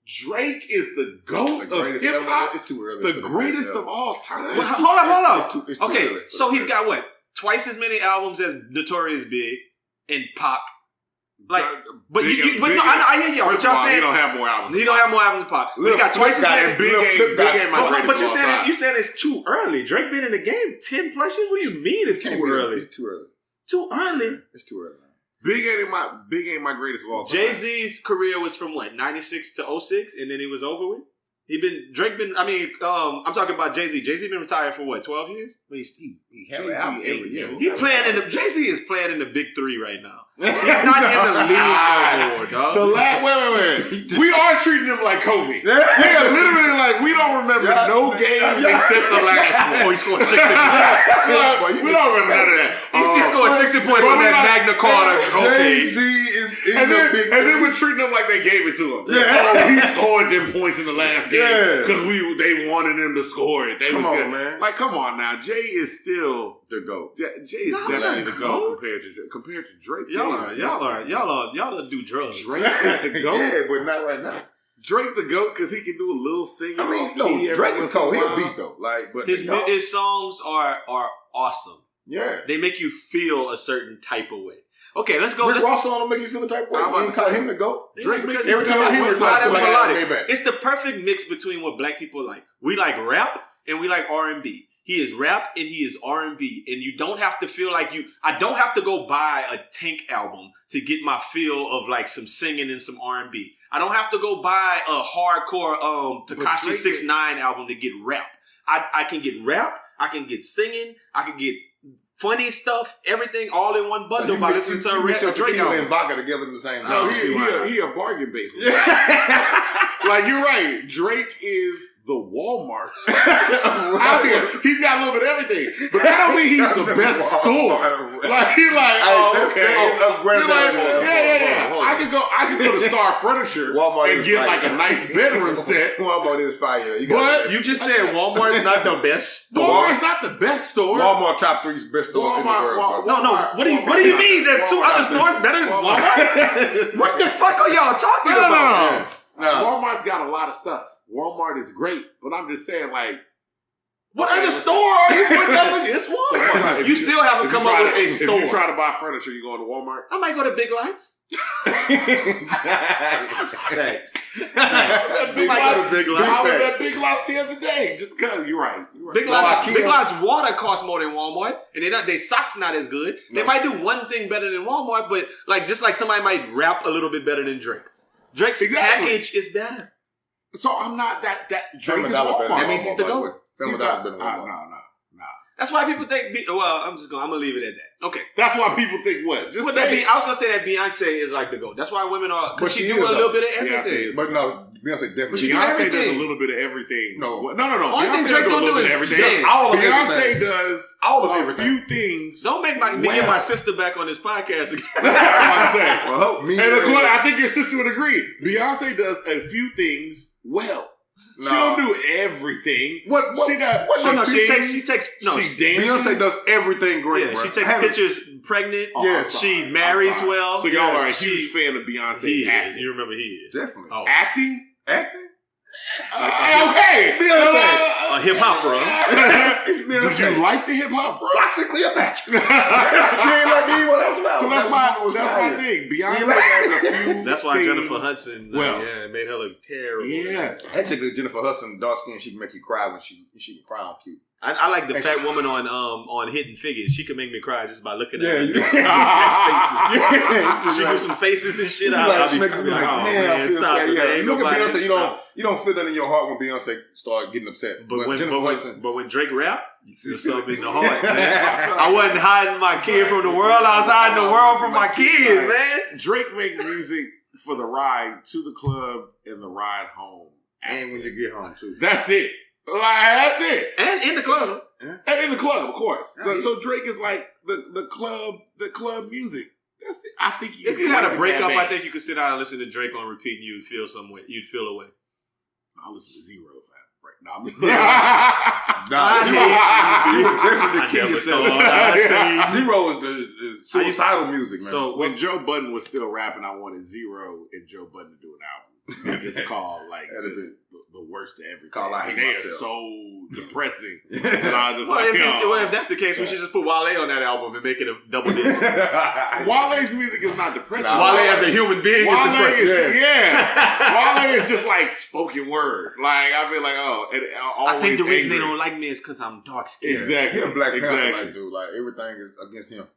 [SPEAKER 4] Drake is the GOAT of hip-hop?
[SPEAKER 3] It's too early.
[SPEAKER 4] The greatest of all time.
[SPEAKER 2] Well, hold on.
[SPEAKER 3] It's too early.
[SPEAKER 2] So he's got what? Twice as many albums as Notorious Big and Pac. Like, but I hear y'all. But y'all saying
[SPEAKER 4] he don't have more albums.
[SPEAKER 2] He don't have more albums than Pac. He got twice as many.
[SPEAKER 4] Big ain't my greatest.
[SPEAKER 2] But you saying it's too early. Drake been in the game 10 plus years. What do you mean it's too early?
[SPEAKER 3] It's too early.
[SPEAKER 2] Too early.
[SPEAKER 3] It's too early.
[SPEAKER 4] Big ain't my greatest of all time.
[SPEAKER 2] Jay-Z's career was from what, 96 to 06, and then he was over with? I'm talking about Jay-Z. Jay-Z been retired for what, 12 years?
[SPEAKER 3] He had an album every year.
[SPEAKER 2] Jay-Z is playing in the big three right now. He's not in the league no more, dog.
[SPEAKER 4] Wait. We are treating him like Kobe. We are literally like, we don't remember no games except the last one.
[SPEAKER 2] Oh, he scored 60 points.
[SPEAKER 4] We don't remember none of that.
[SPEAKER 2] He scored 60 points on that Magna Carta.
[SPEAKER 3] Jay-Z is in the big three.
[SPEAKER 4] And then we're treating him like they gave it to him. Oh, he scored them points in the last game. Because they wanted him to score it.
[SPEAKER 3] Come on, man.
[SPEAKER 4] Like, come on now. Jay is still
[SPEAKER 3] the GOAT.
[SPEAKER 4] Jay is definitely the GOAT compared to Drake.
[SPEAKER 2] Y'all do drugs.
[SPEAKER 4] Drake is the GOAT.
[SPEAKER 3] Yeah, but not right now.
[SPEAKER 4] Drake the GOAT because he can do a little singing.
[SPEAKER 3] I mean, Drake is cold. He's a beast though. But
[SPEAKER 2] his songs are awesome.
[SPEAKER 3] Yeah,
[SPEAKER 2] they make you feel a certain type of way. Okay, let's go.
[SPEAKER 3] Rick Ross song don't make you feel the type of way. You ain't call him the GOAT.
[SPEAKER 2] Drake, because
[SPEAKER 3] every time I hear it,
[SPEAKER 2] it's the perfect mix between what black people like. We like rap and we like R&B. He is rap and he is R&B, and you don't have to feel like I don't have to go buy a Tank album to get my feel of like some singing and some R&B. I don't have to go buy a hardcore Tekashi 6ix9ine album to get rap. I can get rap. I can get singing. I can get funny stuff. Everything all in one bundle by listening to a Drake album.
[SPEAKER 3] And vodka together at the same time.
[SPEAKER 4] No, he a bargain basement. Like, you're right. Drake is the Walmart out here. He's got a little bit of everything, but that don't mean he's the best store. Like, he's like, I could go to Star Furniture and get like a nice bedroom set.
[SPEAKER 3] Walmart is fire.
[SPEAKER 2] But you just said Walmart's not the best store.
[SPEAKER 4] Walmart's not the best store.
[SPEAKER 3] Walmart top 3 best store in the world.
[SPEAKER 2] No. What do you mean? There's 2 other stores better than Walmart? What the fuck are y'all talking about?
[SPEAKER 4] No. Walmart's got a lot of stuff. Walmart is great, but I'm just saying, like,
[SPEAKER 2] what other store are you putting up against Walmart? You still haven't come up with a store.
[SPEAKER 4] If you try to buy furniture, you going to Walmart?
[SPEAKER 2] I might go to Big Lots. Thanks.
[SPEAKER 3] Big Lots.
[SPEAKER 4] I was at Big Lots the other day. Just because you're right.
[SPEAKER 2] Big Lots water costs more than Walmart, and they socks not as good. They might do one thing better than Walmart, but just like somebody might rap a little bit better than Drake. Drake's package is better.
[SPEAKER 4] So I'm not that Drake is
[SPEAKER 3] Walmart.
[SPEAKER 2] That means he's the GOAT.
[SPEAKER 4] No.
[SPEAKER 2] That's why people think. I'm gonna leave it at that. Okay.
[SPEAKER 4] That's why people think what?
[SPEAKER 2] I was gonna say that Beyonce is like the GOAT. That's why women are, because she do a little bit of everything.
[SPEAKER 3] But no, Beyonce definitely.
[SPEAKER 4] Beyonce does a little bit of everything.
[SPEAKER 3] No.
[SPEAKER 2] Only thing Drake don't do is everything.
[SPEAKER 4] Beyonce does
[SPEAKER 3] all of everything.
[SPEAKER 4] A few things.
[SPEAKER 2] Don't make me get my sister back on this podcast again.
[SPEAKER 4] That's what I'm saying. I think your sister would agree. Beyonce does a few things well. No. She don't do everything. She takes.
[SPEAKER 3] Beyonce does everything great.
[SPEAKER 2] Yeah, she takes pictures pregnant.
[SPEAKER 3] Yeah,
[SPEAKER 2] she marries well.
[SPEAKER 4] So y'all are a huge fan of Beyonce acting.
[SPEAKER 2] You remember he is
[SPEAKER 3] definitely
[SPEAKER 4] acting.
[SPEAKER 3] Okay, Beyonce,
[SPEAKER 2] a hip hopera.
[SPEAKER 3] Did
[SPEAKER 4] you like the hip hopera?
[SPEAKER 3] Basically a match. You ain't like anyone else about.
[SPEAKER 4] So that's my thing. Beyonce has a few.
[SPEAKER 2] That's why Jennifer Hudson. Made her look terrible.
[SPEAKER 3] Yeah, that chick, Jennifer Hudson, dark skin, she can make you cry when she can cry on cute.
[SPEAKER 2] I like the fat woman on Hidden Figures. She can make me cry just by looking at her. She do some faces and shit.
[SPEAKER 3] She makes me like, damn, I feel sad. Look at Beyonce. You don't feel that in your heart when Beyonce start getting upset. But
[SPEAKER 2] when Drake rap, you feel something in the heart, man. I wasn't hiding my kid from the world. I was hiding the world from my kid, man.
[SPEAKER 4] Drake make music for the ride to the club and the ride home.
[SPEAKER 3] And when you get home, too.
[SPEAKER 4] That's it. Like, that's it.
[SPEAKER 2] And in the club.
[SPEAKER 4] And in the club, of course. So Drake is like the club music. That's it. I think
[SPEAKER 2] if you had a breakup, I think you could sit down and listen to Drake on repeat, and you'd feel some way. You'd feel away.
[SPEAKER 4] I'll listen to Zero if I have a break. No, I'm
[SPEAKER 3] definitely the key yourself. Zero is suicidal music, man.
[SPEAKER 4] So when Joe Budden was still rapping, I wanted Zero and Joe Budden to do an album. Just called like the worst of everything.
[SPEAKER 3] Call I Hate
[SPEAKER 4] They
[SPEAKER 3] Myself.
[SPEAKER 4] are so depressing. And I was just
[SPEAKER 2] if that's the case, we should just put Wale on that album and make it a double disc.
[SPEAKER 4] Wale's music is not depressing.
[SPEAKER 2] Wale as a human being is depressing.
[SPEAKER 4] Wale is just like spoken word. Like I feel like
[SPEAKER 2] I think the reason they don't like me is because I'm dark skinned.
[SPEAKER 4] Exactly.
[SPEAKER 3] He's a Black Panther like dude. Like everything is against him.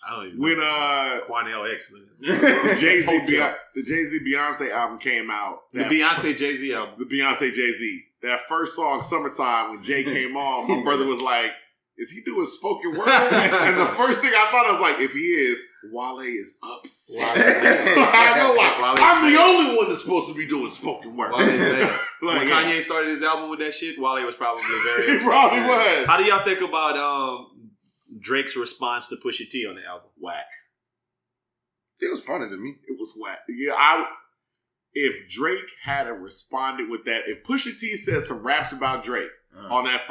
[SPEAKER 2] I don't even
[SPEAKER 4] when
[SPEAKER 2] Quanell X,
[SPEAKER 4] the Jay-Z Beyonce album came out.
[SPEAKER 2] The Beyonce Jay-Z album.
[SPEAKER 4] The Beyonce Jay-Z. That first song, Summertime, when Jay came on, my brother was like, is he doing spoken word? And the first thing I thought, I was like, if he is, Wale is upset. I know why. I'm the only one that's supposed to be doing spoken word.
[SPEAKER 2] When Kanye started his album with that shit, Wale was probably very upset.
[SPEAKER 4] He probably was.
[SPEAKER 2] How do y'all think about Drake's response to Pusha T on the album?
[SPEAKER 4] Whack.
[SPEAKER 3] It was funny to me.
[SPEAKER 4] It was whack. Yeah, if Drake had responded with that, if Pusha T said some raps about Drake on that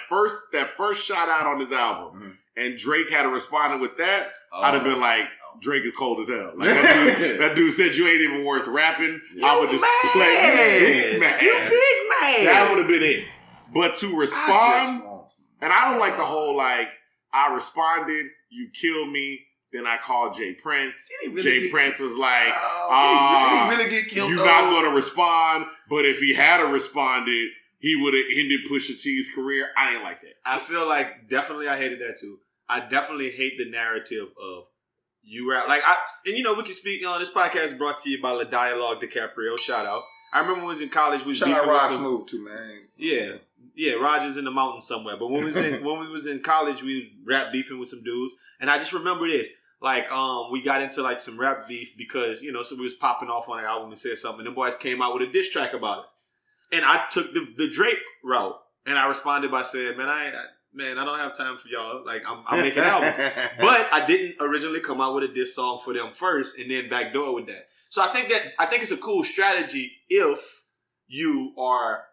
[SPEAKER 4] first shout out on his album, and Drake had responded with that, I'd have been like, Drake is cold as hell. Like that dude said you ain't even worth rapping. I would just play you big man. That would have been it. But to respond, and I don't like the whole like I responded, you killed me. Then I called Jay Prince. Jay Prince was like,
[SPEAKER 3] really get killed.
[SPEAKER 4] You're not going to respond. But if he had responded, he would have ended Pusha T's career. I ain't like that.
[SPEAKER 2] I feel like definitely I hated that too. I definitely hate the narrative of you rap. Like we can speak on this podcast is brought to you by La Dialogue DiCaprio. Shout out. I remember when we was in college, we was
[SPEAKER 3] shout out Rog Smuve too, man.
[SPEAKER 2] Yeah, Roger's in the mountains somewhere. But when we was in college, we rap beefing with some dudes. And I just remember this. Like, we got into like some rap beef because, so we was popping off on the album and said something. And the boys came out with a diss track about it. And I took the Drake route. And I responded by saying, man, I don't have time for y'all. Like, I'm making an album. But I didn't originally come out with a diss song for them first and then backdoor with that. So I think it's a cool strategy if you are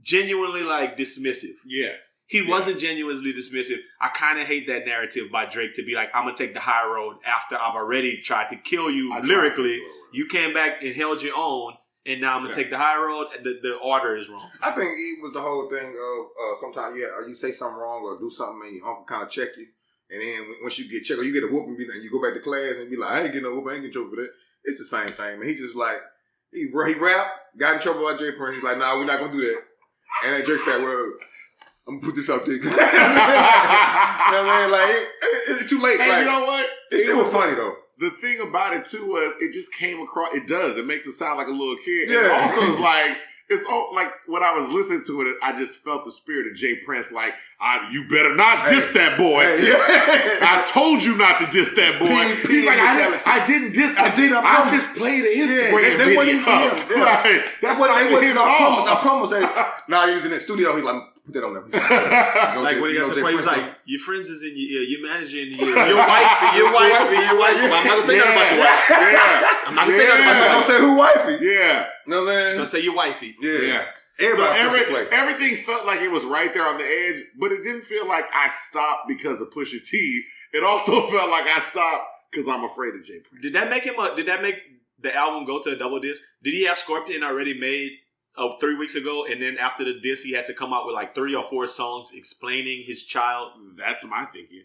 [SPEAKER 2] genuinely like dismissive.
[SPEAKER 4] Yeah.
[SPEAKER 2] He wasn't genuinely dismissive. I kind of hate that narrative by Drake to be like, I'm going to take the high road after I've already tried to kill you lyrically. You came back and held your own, and now I'm going to take the high road. The order is wrong.
[SPEAKER 3] I think it was the whole thing of sometimes, you say something wrong or do something and your uncle kind of check you. And then once you get checked or you get a whooping and you go back to class and be like, I ain't getting no whooping, I ain't getting trouble for that. It's the same thing, man. He just like, he rapped, got in trouble by Jay Prince. He's like, nah, we're not going to do that. And then Drake said, well, I'm gonna put this out there. You know what I mean? Like, it's too late.
[SPEAKER 4] And
[SPEAKER 3] like,
[SPEAKER 4] you know what?
[SPEAKER 3] It still was funny though.
[SPEAKER 4] The thing about it too was it just came across. It does. It makes him sound like a little kid.
[SPEAKER 3] Yeah.
[SPEAKER 4] And also, it's like when I was listening to it, I just felt the spirit of Jay Prince. Like, you better not diss that boy. I told you not to diss that boy. He's like, I didn't diss him. I just played an Instagram
[SPEAKER 3] they
[SPEAKER 4] video.
[SPEAKER 3] wasn't even him.
[SPEAKER 4] Right. That's what they wasn't.
[SPEAKER 3] I promise that. Now he's in the studio. He's like, put that on there.
[SPEAKER 2] Like when he got to the point, he was like, your friends is in your ear, your manager in the ear, your wifey. I'm not gonna say nothing about your wife. I'm not gonna say nothing about your wife.
[SPEAKER 3] Don't say who wifey.
[SPEAKER 4] Yeah.
[SPEAKER 3] No man.
[SPEAKER 2] Just gonna say your wifey.
[SPEAKER 3] Yeah.
[SPEAKER 4] So everything felt like it was right there on the edge, but it didn't feel like I stopped because of Pusha T. It also felt like I stopped because I'm afraid of Jay Prince.
[SPEAKER 2] Did that make the album go to a double disc? Did he have Scorpion already made 3 weeks ago, and then after the disc, he had to come out with like 3 or 4 songs explaining his child?
[SPEAKER 4] That's my thinking.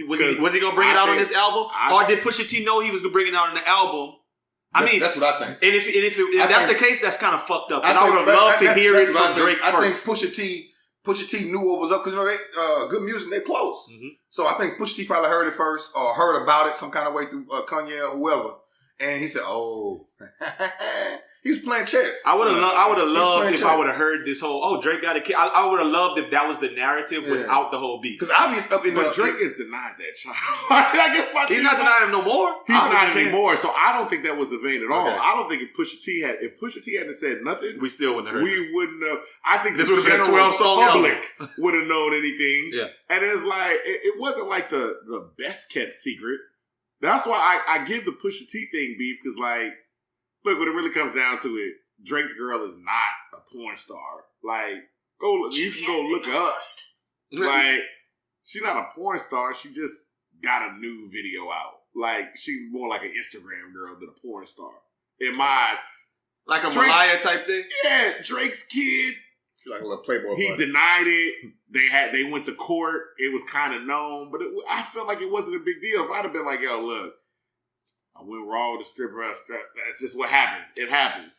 [SPEAKER 2] Was he going to bring it out on this album? Or did Pusha T know he was going to bring it out on the album?
[SPEAKER 3] That's what I think.
[SPEAKER 2] And if that's the case, that's kind of fucked up. I would have loved to hear it from Drake first.
[SPEAKER 3] I think Pusha T knew what was up because they good music, they're close. Mm-hmm. So I think Pusha T probably heard it first or heard about it some kind of way through Kanye or whoever. And he said, "Oh." He was playing chess.
[SPEAKER 2] I would have loved if I would have heard this whole, Drake got a kid. I would have loved if that was the narrative without the whole beat.
[SPEAKER 3] Because obviously,
[SPEAKER 4] but Drake is denied that child. I guess
[SPEAKER 2] he's not denying him no more.
[SPEAKER 4] He's not anymore. So I don't think that was the vein at all.
[SPEAKER 3] Okay.
[SPEAKER 4] I don't think if Pusha T hadn't said nothing,
[SPEAKER 2] we still wouldn't have heard.
[SPEAKER 4] We wouldn't have. I think
[SPEAKER 2] this would have been a 12-song
[SPEAKER 4] public would have known anything.
[SPEAKER 2] Yeah,
[SPEAKER 4] and it's like it wasn't like the best kept secret. That's why I give the Pusha T thing beef because like. Look, when it really comes down to it, Drake's girl is not a porn star. Like, you can go look her up. Like, she's not a porn star. She just got a new video out. Like, she's more like an Instagram girl than a porn star. In my eyes.
[SPEAKER 2] Like a Mariah type thing?
[SPEAKER 4] Yeah, Drake's kid.
[SPEAKER 3] She's like a little Playboy.
[SPEAKER 4] He denied it. They went to court. It was kind of known. But I felt like it wasn't a big deal. If I'd have been like, yo, look. I went raw with the stripper. That's just what happens. It happened.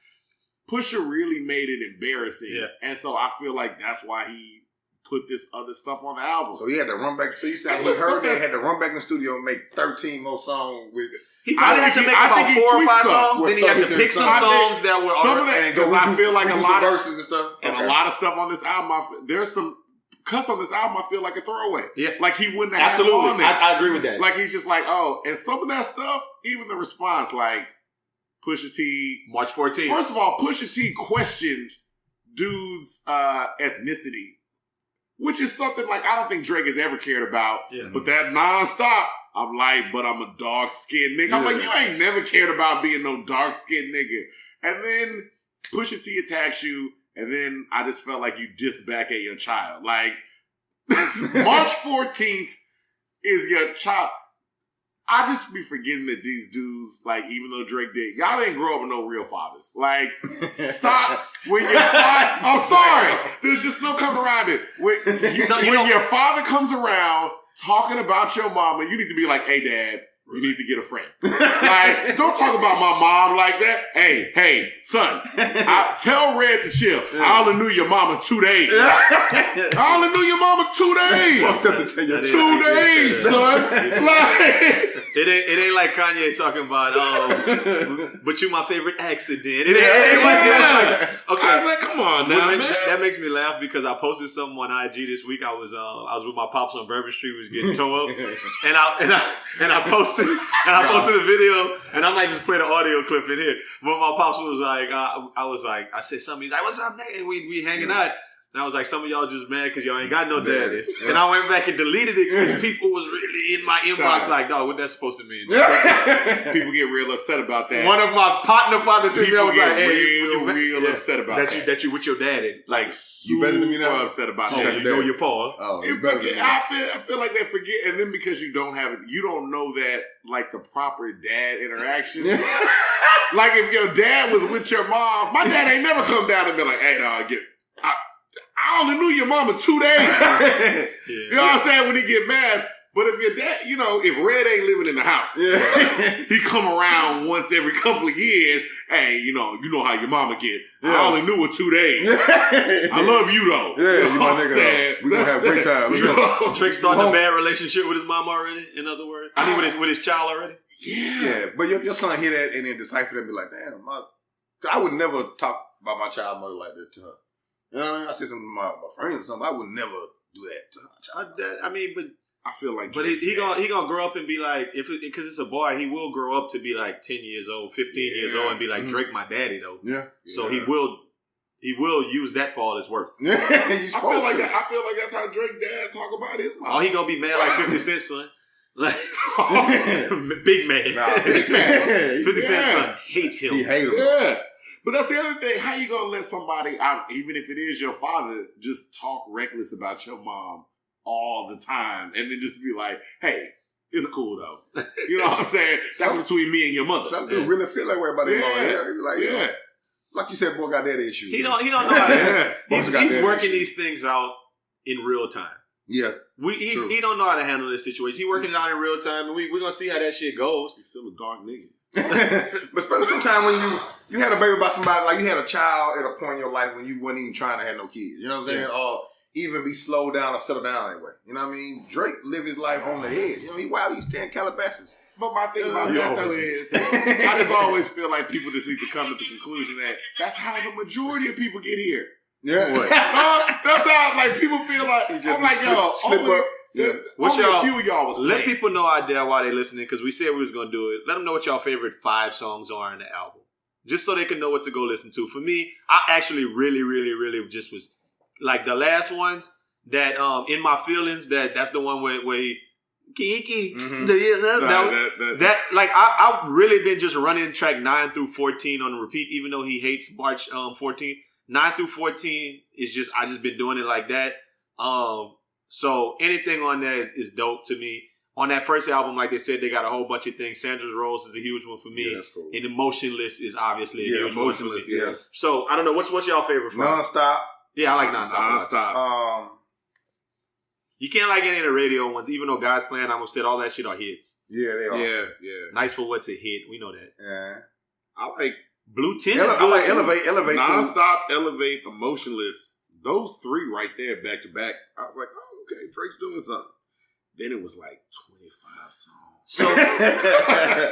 [SPEAKER 4] Pusha really made it embarrassing. Yeah. And so I feel like that's why he put this other stuff on the album.
[SPEAKER 3] So he had to run back. So you said he heard they had to run back in the studio and make 13 more songs with it.
[SPEAKER 2] He probably had to make about 4 or 5 songs. Then he had to pick some songs that were
[SPEAKER 4] some of that. Because I feel like a lot of
[SPEAKER 3] verses and stuff.
[SPEAKER 4] And a lot of stuff on this album. There's some cuts on this album I feel like a throwaway.
[SPEAKER 2] Yeah.
[SPEAKER 4] Like he wouldn't have
[SPEAKER 2] absolutely.
[SPEAKER 4] Had on there.
[SPEAKER 2] I agree with that.
[SPEAKER 4] Like he's just like, and some of that stuff, even the response, like Pusha T.
[SPEAKER 2] March 14th.
[SPEAKER 4] First of all, Pusha T questioned dude's ethnicity, which is something like I don't think Drake has ever cared about. Yeah. But that nonstop, I'm like, but I'm a dark-skinned nigga. I'm like, you ain't never cared about being no dark-skinned nigga. And then Pusha T attacks you. And then I just felt like you diss back at your child. Like, March 14th is your child. I just be forgetting that these dudes, like, even though Drake did, y'all didn't grow up with no real fathers. Like, stop. When your father, I'm sorry. There's just no coming around it. When your father comes around talking about your mama, you need to be like, hey, Dad. You need to get a friend. Like, don't talk about my mom like that. Hey, son, tell Red to chill. I only knew your mama 2 days. I only knew your mama 2 days. 2 days, son. Like,
[SPEAKER 2] it ain't like Kanye talking about, but you my favorite accident. It ain't like okay.
[SPEAKER 4] I was like, come on now, man.
[SPEAKER 2] That makes me laugh because I posted something on IG this week. I was with my pops on Bourbon Street. We was getting towed up, and I posted a video, and I might just play the audio clip in here. But my pops was like, I said something. He's like, "What's up, nigga?" We hanging out. And I was like, some of y'all just mad because y'all ain't got no daddies. And I went back and deleted it because people was really in my inbox like, dog, what that's supposed to mean?
[SPEAKER 4] People get real upset about that.
[SPEAKER 2] One of my partners in there was like, hey,
[SPEAKER 4] real upset about that.
[SPEAKER 2] That you with your daddy. Like,
[SPEAKER 3] you better than me now?
[SPEAKER 4] Upset about
[SPEAKER 2] that.
[SPEAKER 4] Oh,
[SPEAKER 2] you know your paw.
[SPEAKER 4] I feel like they forget. And then because you don't have it, you don't know that, like, the proper dad interaction. Like, if your dad was with your mom, my dad ain't never come down and be like, hey, dog, I only knew your mama 2 days. You know what I'm saying? When he get mad. But if your dad, if Red ain't living in the house, he come around once every couple of years. Hey, you know how your mama get. I only knew her 2 days. I love you though.
[SPEAKER 3] Yeah, you my nigga. We gonna have a great time.
[SPEAKER 2] Trick starting a bad relationship with his mom already. In other words, I mean with his child already.
[SPEAKER 3] Yeah, but your son hear that and then decipher that and be like, damn, I would never talk about my child mother like that to her. You know what I mean? I see some of my friends or something. I would never do that to my child.
[SPEAKER 2] But
[SPEAKER 4] I feel like,
[SPEAKER 2] but he gonna grow up and be like, because it's a boy, he will grow up to be like 10 years old, 15 years old, and be like Drake, my daddy though.
[SPEAKER 3] Yeah.
[SPEAKER 2] So he will use that for all it's worth.
[SPEAKER 3] I
[SPEAKER 4] feel like that's how Drake dad talk about his mom.
[SPEAKER 2] Oh, he gonna be mad like 50 Cent son. Like big man.
[SPEAKER 3] Nah, 50
[SPEAKER 2] Cent son hate him.
[SPEAKER 3] He hate him.
[SPEAKER 4] Yeah. But that's the other thing. How you gonna let somebody out, even if it is your father, just talk reckless about your mom all the time, and then just be like, "Hey, it's cool though." You know what I'm saying? That's between me and your mother.
[SPEAKER 3] Some dude really feel that way about their mom. He be like, like you said, boy got daddy issues.
[SPEAKER 2] He don't know how to. He's working these things out in real time.
[SPEAKER 3] Yeah.
[SPEAKER 2] He don't know how to handle this situation. He working it out in real time, and we're gonna see how that shit goes.
[SPEAKER 4] He's still a dark nigga.
[SPEAKER 3] But especially sometimes when you had a baby by somebody, like you had a child at a point in your life when you wasn't even trying to have no kids. You know what I'm saying? Or even be slowed down or settle down anyway. You know what I mean? Drake lived his life on the edge. He wild, he's staying Calabasas.
[SPEAKER 4] But my thing about that though is, I just always feel like people just need to come to the conclusion that that's how the majority of people get here.
[SPEAKER 3] Yeah.
[SPEAKER 4] That's how like people feel like. I'm like, yo,
[SPEAKER 3] slip up.
[SPEAKER 2] Yeah.
[SPEAKER 4] What's
[SPEAKER 2] Only
[SPEAKER 4] y'all?
[SPEAKER 2] a few
[SPEAKER 4] of y'all was
[SPEAKER 2] let
[SPEAKER 4] playing.
[SPEAKER 2] people know out there while they listening, because we said we was gonna do it. Let them know what y'all favorite 5 songs are in the album, just so they can know what to go listen to. For me, I actually really just was like the last ones that in my feelings that's the one where he Kiki that like I've really been just running track 9 through 14 on repeat, even though he hates March 14. 9 through 14 is just I just been doing it like that. So anything on there is dope to me. On that first album, like they said, they got a whole bunch of things. Sandra's Rose is a huge one for me.
[SPEAKER 3] Yeah, that's cool.
[SPEAKER 2] And Emotionless is obviously a huge one for me.
[SPEAKER 3] Yeah.
[SPEAKER 2] So I don't know, what's y'all favorite?
[SPEAKER 3] Nonstop.
[SPEAKER 2] Yeah, I like Nonstop. You can't like any of the radio ones, even though Guys Playing, I'm upset, all that shit are hits.
[SPEAKER 3] Yeah, they are.
[SPEAKER 4] Yeah.
[SPEAKER 2] Nice for What's a Hit. We know that.
[SPEAKER 3] Yeah.
[SPEAKER 4] I like
[SPEAKER 2] Blue Tint
[SPEAKER 3] I
[SPEAKER 2] is good
[SPEAKER 3] like
[SPEAKER 2] too.
[SPEAKER 3] Elevate.
[SPEAKER 4] Nonstop, Elevate, Emotionless. Those 3 right there, back to back. I was like, oh, okay, Drake's doing something. Then it was like 25 songs.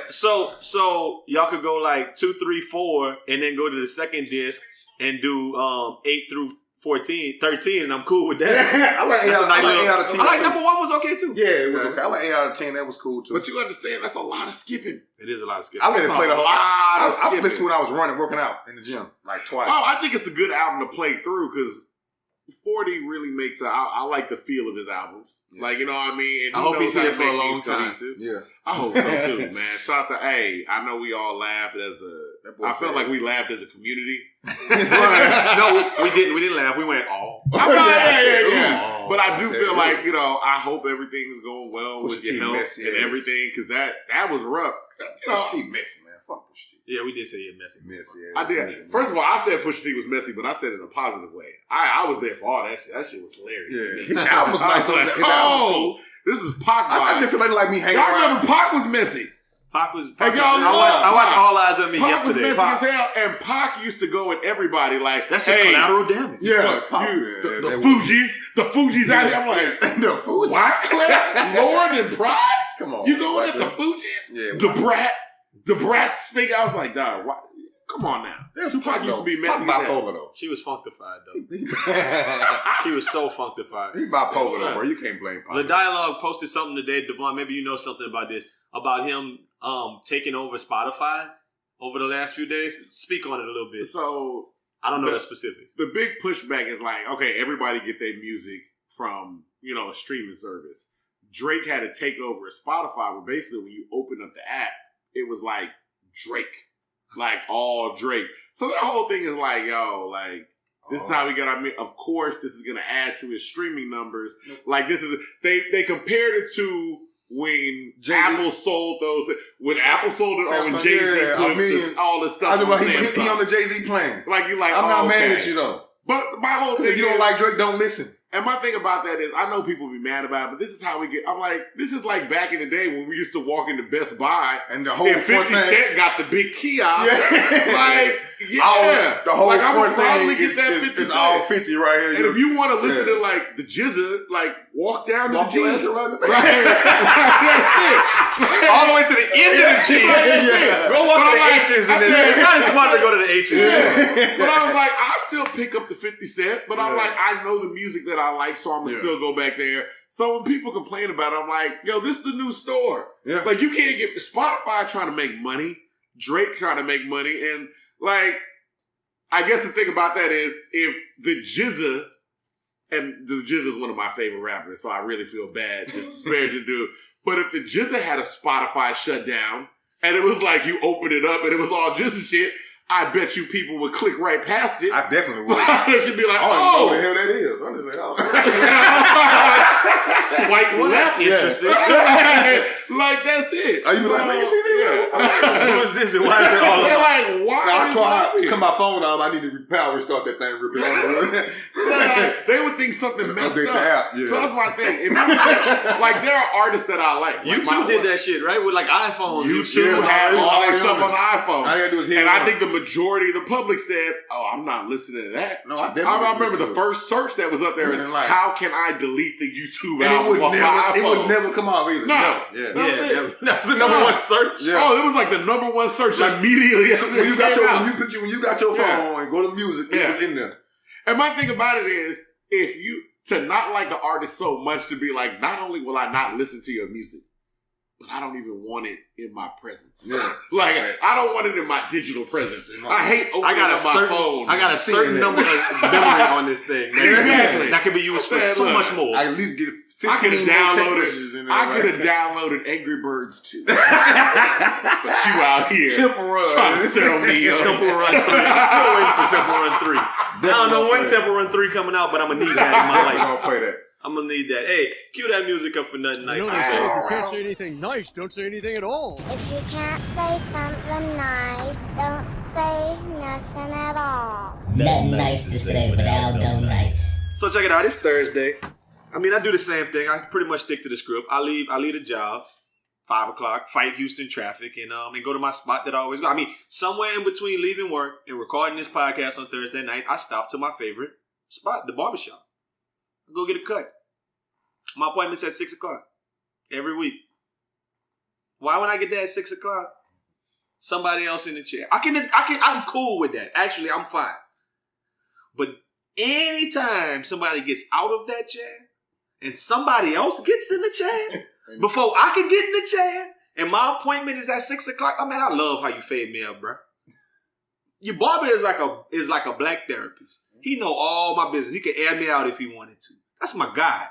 [SPEAKER 2] So y'all could go like 2, 3, 4, and then go to the second disc and do 8 through 13, and I'm cool with that.
[SPEAKER 3] I like 8 out of 10.
[SPEAKER 2] I like number 1 was okay too.
[SPEAKER 3] Yeah, it was okay. I like 8 out of 10. That was cool too.
[SPEAKER 4] But you understand, that's a lot of skipping.
[SPEAKER 2] It is a lot of skipping.
[SPEAKER 3] I let it play the whole. I listened to
[SPEAKER 4] skipping.
[SPEAKER 3] when I was working out in the gym like twice.
[SPEAKER 4] Oh, I think it's a good album to play through because 40 really makes I like the feel of his albums. Yeah. Like, you know what I mean? And
[SPEAKER 2] I hope he's here for a long time.
[SPEAKER 3] Yeah.
[SPEAKER 4] I hope so too, man. Shout out to, I know we all laughed I felt like we laughed as a community.
[SPEAKER 2] No, we didn't. We didn't laugh. We went, oh.
[SPEAKER 4] Yeah. But I do feel like, I hope everything's going well with your health and everything because that was rough.
[SPEAKER 3] Pusha T messy, man. Fuck Pusha T.
[SPEAKER 2] Yeah, we did say you're messy.
[SPEAKER 4] I did. First of all, I said Pusha T was messy, but I said it in a positive way. I was there for all that shit. That shit was hilarious.
[SPEAKER 3] Yeah, his album was nice. His album was cool.
[SPEAKER 4] This is Pac.
[SPEAKER 3] I just feel like me hanging
[SPEAKER 4] y'all
[SPEAKER 3] around.
[SPEAKER 4] remember Pac was messy.
[SPEAKER 2] Pac was.
[SPEAKER 4] Hey, y'all
[SPEAKER 2] I watched All Eyes on Me
[SPEAKER 4] Pac
[SPEAKER 2] yesterday.
[SPEAKER 4] was messy as hell, and Pac used to go at everybody like,
[SPEAKER 2] that's just collateral damage.
[SPEAKER 3] Yeah,
[SPEAKER 4] the Fugees out here. I'm like,
[SPEAKER 3] the Fugees.
[SPEAKER 4] Wyclef, Lord, and Price.
[SPEAKER 3] Come on,
[SPEAKER 4] you going at the Fugees? Yeah, the Brat speak. I was like, dog, why? Come on now. Tupac used to be messy.
[SPEAKER 3] Bipolar though.
[SPEAKER 2] She was funkified though. She was so funkified.
[SPEAKER 3] He bipolar though, bro. You can't blame Pac.
[SPEAKER 2] The Dialogue posted something today, Devaughn. Maybe you know something about this, about him taking over Spotify over the last few days. Speak on it a little bit.
[SPEAKER 4] So
[SPEAKER 2] I don't know the specifics.
[SPEAKER 4] The big pushback is like, okay, everybody get their music from a streaming service. Drake had to take over Spotify, where basically when you open up the app, it was like Drake. Like all Drake. So that whole thing is like, yo, like this is how we got our. Of course, this is gonna add to his streaming numbers. Like this is they compared it to when Jay-Z. Apple sold those. When Apple sold it, or when Jay-Z put all this stuff.
[SPEAKER 3] He on the Jay-Z plan.
[SPEAKER 4] Like you like.
[SPEAKER 3] I'm not mad at you though.
[SPEAKER 4] But my whole thing.
[SPEAKER 3] If you don't like Drake, don't listen.
[SPEAKER 4] And my thing about that is, I know people be mad about it, but this is how we get. I'm like, this is like back in the day when we used to walk into Best Buy
[SPEAKER 3] and the whole
[SPEAKER 4] 50 Cent got the big kiosk.
[SPEAKER 3] Yeah. The whole front thing is all 50 right here.
[SPEAKER 4] And if you want to listen to like the Jizza, like walk down to the Jesus.
[SPEAKER 2] All the way to the end of the Jesus. Go walk to the H's and then it's kind of smart to go to the H's.
[SPEAKER 4] But I was like, I still pick up the 50 Cent, but I'm like, I know the music that I like, so I'm going to still go back there. So when people complain about it, I'm like, yo, this is the new store. Yeah. Like, you can't get Spotify trying to make money, Drake trying to make money, and like, I guess the thing about that is, if the Jizza, and the Jizza is one of my favorite rappers, so I really feel bad just disparaging dude. But if the Jizza had a Spotify shutdown, and it was like you opened it up and it was all Jizza shit, I bet you people would click right past it.
[SPEAKER 3] I definitely would.
[SPEAKER 4] They should be like,
[SPEAKER 3] I don't know what the hell that is. I'm just like,
[SPEAKER 4] swipe left.
[SPEAKER 2] That's interesting.
[SPEAKER 4] Like, that's it.
[SPEAKER 3] Are you like, man, you see this?
[SPEAKER 2] Who is this and why is it all
[SPEAKER 4] They're like, why
[SPEAKER 3] cut my phone off. I need to power restart that thing real quick.
[SPEAKER 4] They would think something messed up.
[SPEAKER 3] App, yeah.
[SPEAKER 4] So that's my thing. If like there are artists that I like.
[SPEAKER 2] You two did that shit, right? With like iPhones.
[SPEAKER 4] You two had all that stuff on the iPhone.
[SPEAKER 3] All I gotta do is hit
[SPEAKER 4] I think the majority of the public said, "Oh, I'm not listening to that."
[SPEAKER 3] No, I definitely.
[SPEAKER 4] I remember the first search that was up there is
[SPEAKER 3] like,
[SPEAKER 4] how can I delete the YouTube
[SPEAKER 3] and
[SPEAKER 4] album off my iPhone?
[SPEAKER 3] It would never come off either.
[SPEAKER 4] No.
[SPEAKER 2] That's the number one search.
[SPEAKER 3] Yeah.
[SPEAKER 4] Oh, it was like the number one search immediately.
[SPEAKER 3] So when you got your phone and go to music, it was in there.
[SPEAKER 4] And my thing about it is, if you to not like an artist so much to be like, not only will I not listen to your music, but I don't even want it in my presence.
[SPEAKER 3] Yeah.
[SPEAKER 4] Like I don't want it in my digital presence. I hate opening up my phone.
[SPEAKER 2] I got a certain number of memory on this thing.
[SPEAKER 4] Exactly.
[SPEAKER 2] That can be used for so much more.
[SPEAKER 3] I at least get 15
[SPEAKER 4] I could have
[SPEAKER 3] downloaded.
[SPEAKER 4] I could have downloaded Angry Birds too. But you out here
[SPEAKER 3] Temple Run
[SPEAKER 4] trying to sell me
[SPEAKER 2] Temple Run 3. I'm still waiting for Temple Run 3. I don't know when Temple Run 3 coming out, but I'm gonna need that in my life.
[SPEAKER 3] I'm gonna play that.
[SPEAKER 2] I'm gonna need that. Hey, cue that music up for Nothin NICE.
[SPEAKER 5] You know they say if you can't say anything nice, don't say anything at all.
[SPEAKER 6] If you can't say something nice, don't say nothing at all.
[SPEAKER 7] Nothing nice to say, but Aldo NICE.
[SPEAKER 2] So check it out. It's Thursday. I mean, I do the same thing. I pretty much stick to the script. I leave a job, 5 o'clock, fight Houston traffic, and go to my spot that I always go. I mean, somewhere in between leaving work and recording this podcast on Thursday night, I stop to my favorite spot, the barbershop. I go get a cut. My appointment's at 6 o'clock every week. Why when I get there at 6 o'clock, somebody else in the chair? I'm cool with that. Actually, I'm fine. But anytime somebody gets out of that chair and somebody else gets in the chair before I can get in the chair and my appointment is at 6 o'clock, I mean, I love how you fade me up, bro. Your barber is like a black therapist. He know all my business. He can air me out if he wanted to. That's my guy.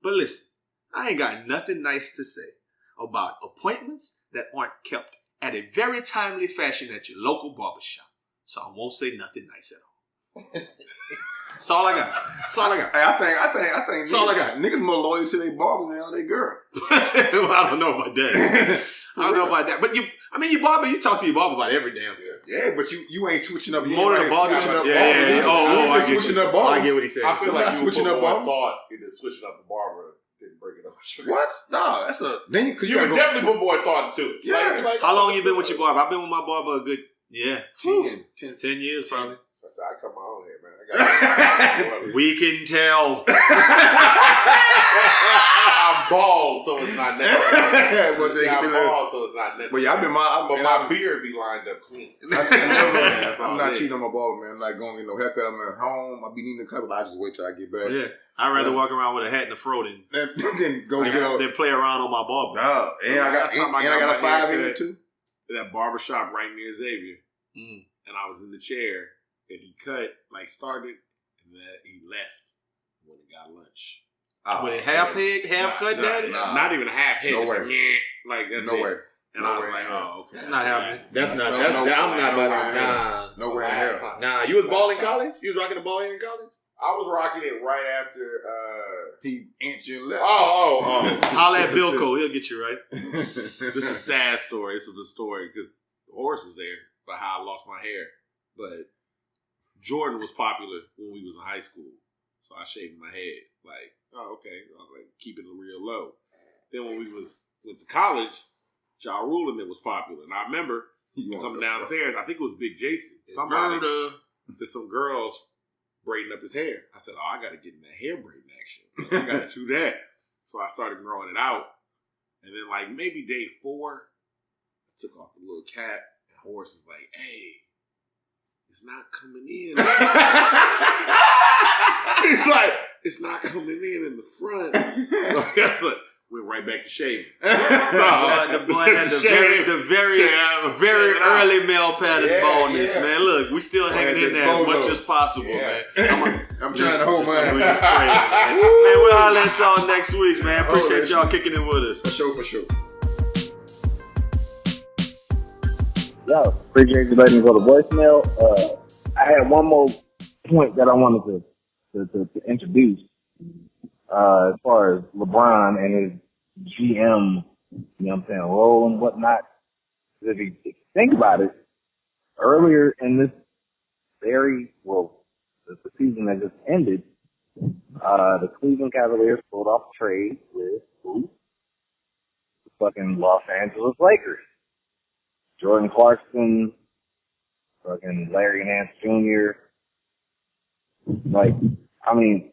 [SPEAKER 2] But listen, I ain't got nothing nice to say about appointments that aren't kept at a very timely fashion at your local barbershop. So I won't say nothing nice at all. That's all I got.
[SPEAKER 3] Hey, I think.
[SPEAKER 2] That's all I got.
[SPEAKER 3] Niggas more loyal to their barbers than their girl.
[SPEAKER 2] Well, I don't know about that. But your barber, you talk to your barber about every damn thing.
[SPEAKER 3] Yeah, but you ain't switching up.
[SPEAKER 2] More than a barber.
[SPEAKER 3] Yeah.
[SPEAKER 2] I get
[SPEAKER 3] switching up barbers.
[SPEAKER 2] I get what he said.
[SPEAKER 4] I feel like you
[SPEAKER 3] switching
[SPEAKER 4] put
[SPEAKER 3] up
[SPEAKER 4] more
[SPEAKER 3] barbers.
[SPEAKER 4] thought into switching up the barber than breaking up.
[SPEAKER 3] What? No, that's a then because
[SPEAKER 4] you would definitely put more thought into it.
[SPEAKER 3] Yeah.
[SPEAKER 4] Like,
[SPEAKER 2] how long you been with your barber? I've been with my barber a good
[SPEAKER 3] 10
[SPEAKER 2] years probably.
[SPEAKER 4] I cut my own hair, man. I got
[SPEAKER 2] We can tell.
[SPEAKER 4] I'm bald, so it's not necessary. I'm bald, so it's not necessary.
[SPEAKER 3] But yeah,
[SPEAKER 4] my beard be lined up clean.
[SPEAKER 3] I'm not cheating on my barber, man. I'm not going to get no haircut. I'm at home. I be needing a cut, but I just wait till I get back.
[SPEAKER 2] Yeah, I'd rather walk around with a hat and a fro than play around on my barber.
[SPEAKER 3] No, and I got a 5 in it too.
[SPEAKER 4] That barbershop right near Xavier, and I was in the chair. And he started, and then he left when he got lunch.
[SPEAKER 2] With a half cut, daddy?
[SPEAKER 4] Not even a half head.
[SPEAKER 3] No way.
[SPEAKER 4] Like, that's
[SPEAKER 3] no
[SPEAKER 4] it.
[SPEAKER 3] way.
[SPEAKER 4] And I was like, oh, okay.
[SPEAKER 2] That's not happening. I'm not
[SPEAKER 3] no
[SPEAKER 2] about to. Nah.
[SPEAKER 3] No way in hell.
[SPEAKER 2] Nah, you was ball in college? You was rocking the ball in college?
[SPEAKER 4] I was rocking it right after
[SPEAKER 3] he inched you left.
[SPEAKER 4] Oh.
[SPEAKER 2] Holla at Bilko. He'll get you right.
[SPEAKER 4] This is a sad story. This is the story because Horace was there about how I lost my hair. But Jordan was popular when we was in high school. So I shaved my head. Like, oh, okay. I was like, keeping it real low. Then when we went to college, Ja Rule was popular. And I remember coming downstairs, I think it was Big Jason. There's some girls braiding up his hair. I said, I got to get in that hair braiding action. I got to do that. So I started growing it out. And then like maybe day 4, I took off the little cap. And Horace is like, hey, it's not coming in. He's like, it's not coming in the front. So I guess went right back to shaving.
[SPEAKER 2] The boy had the very early male pattern baldness, man. Look, we still hanging in there as much as possible, man.
[SPEAKER 3] I'm trying to hold mine.
[SPEAKER 2] We just praying, man. Man, we'll holler at y'all next week, man. Appreciate y'all kicking it with us.
[SPEAKER 3] For sure.
[SPEAKER 8] Yo, appreciate you letting me go to voicemail. I had one more point that I wanted to introduce as far as LeBron and his GM, role and whatnot. If you think about it, earlier in this the season that just ended, the Cleveland Cavaliers pulled off a trade with who? The fucking Los Angeles Lakers. Jordan Clarkson, fucking Larry Nance Jr. Like, I mean,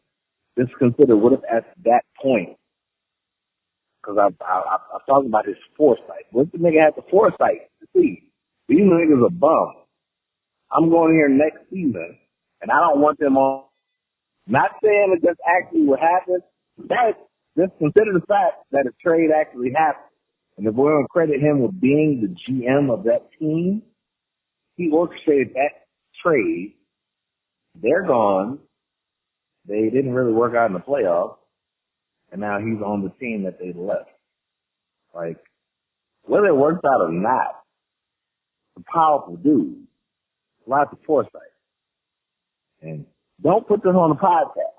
[SPEAKER 8] this is considered, what if at that point, because I've talked about his foresight. What if the nigga had the foresight to see these niggas are bums? I'm going here next season, and I don't want them on. Not saying that that's actually what happened. Just consider the fact that a trade actually happened. And if we're going to credit him with being the GM of that team, he orchestrated that trade. They're gone. They didn't really work out in the playoffs. And now he's on the team that they left. Like, whether it works out or not, a powerful dude. Lots of foresight. And don't put this on the podcast.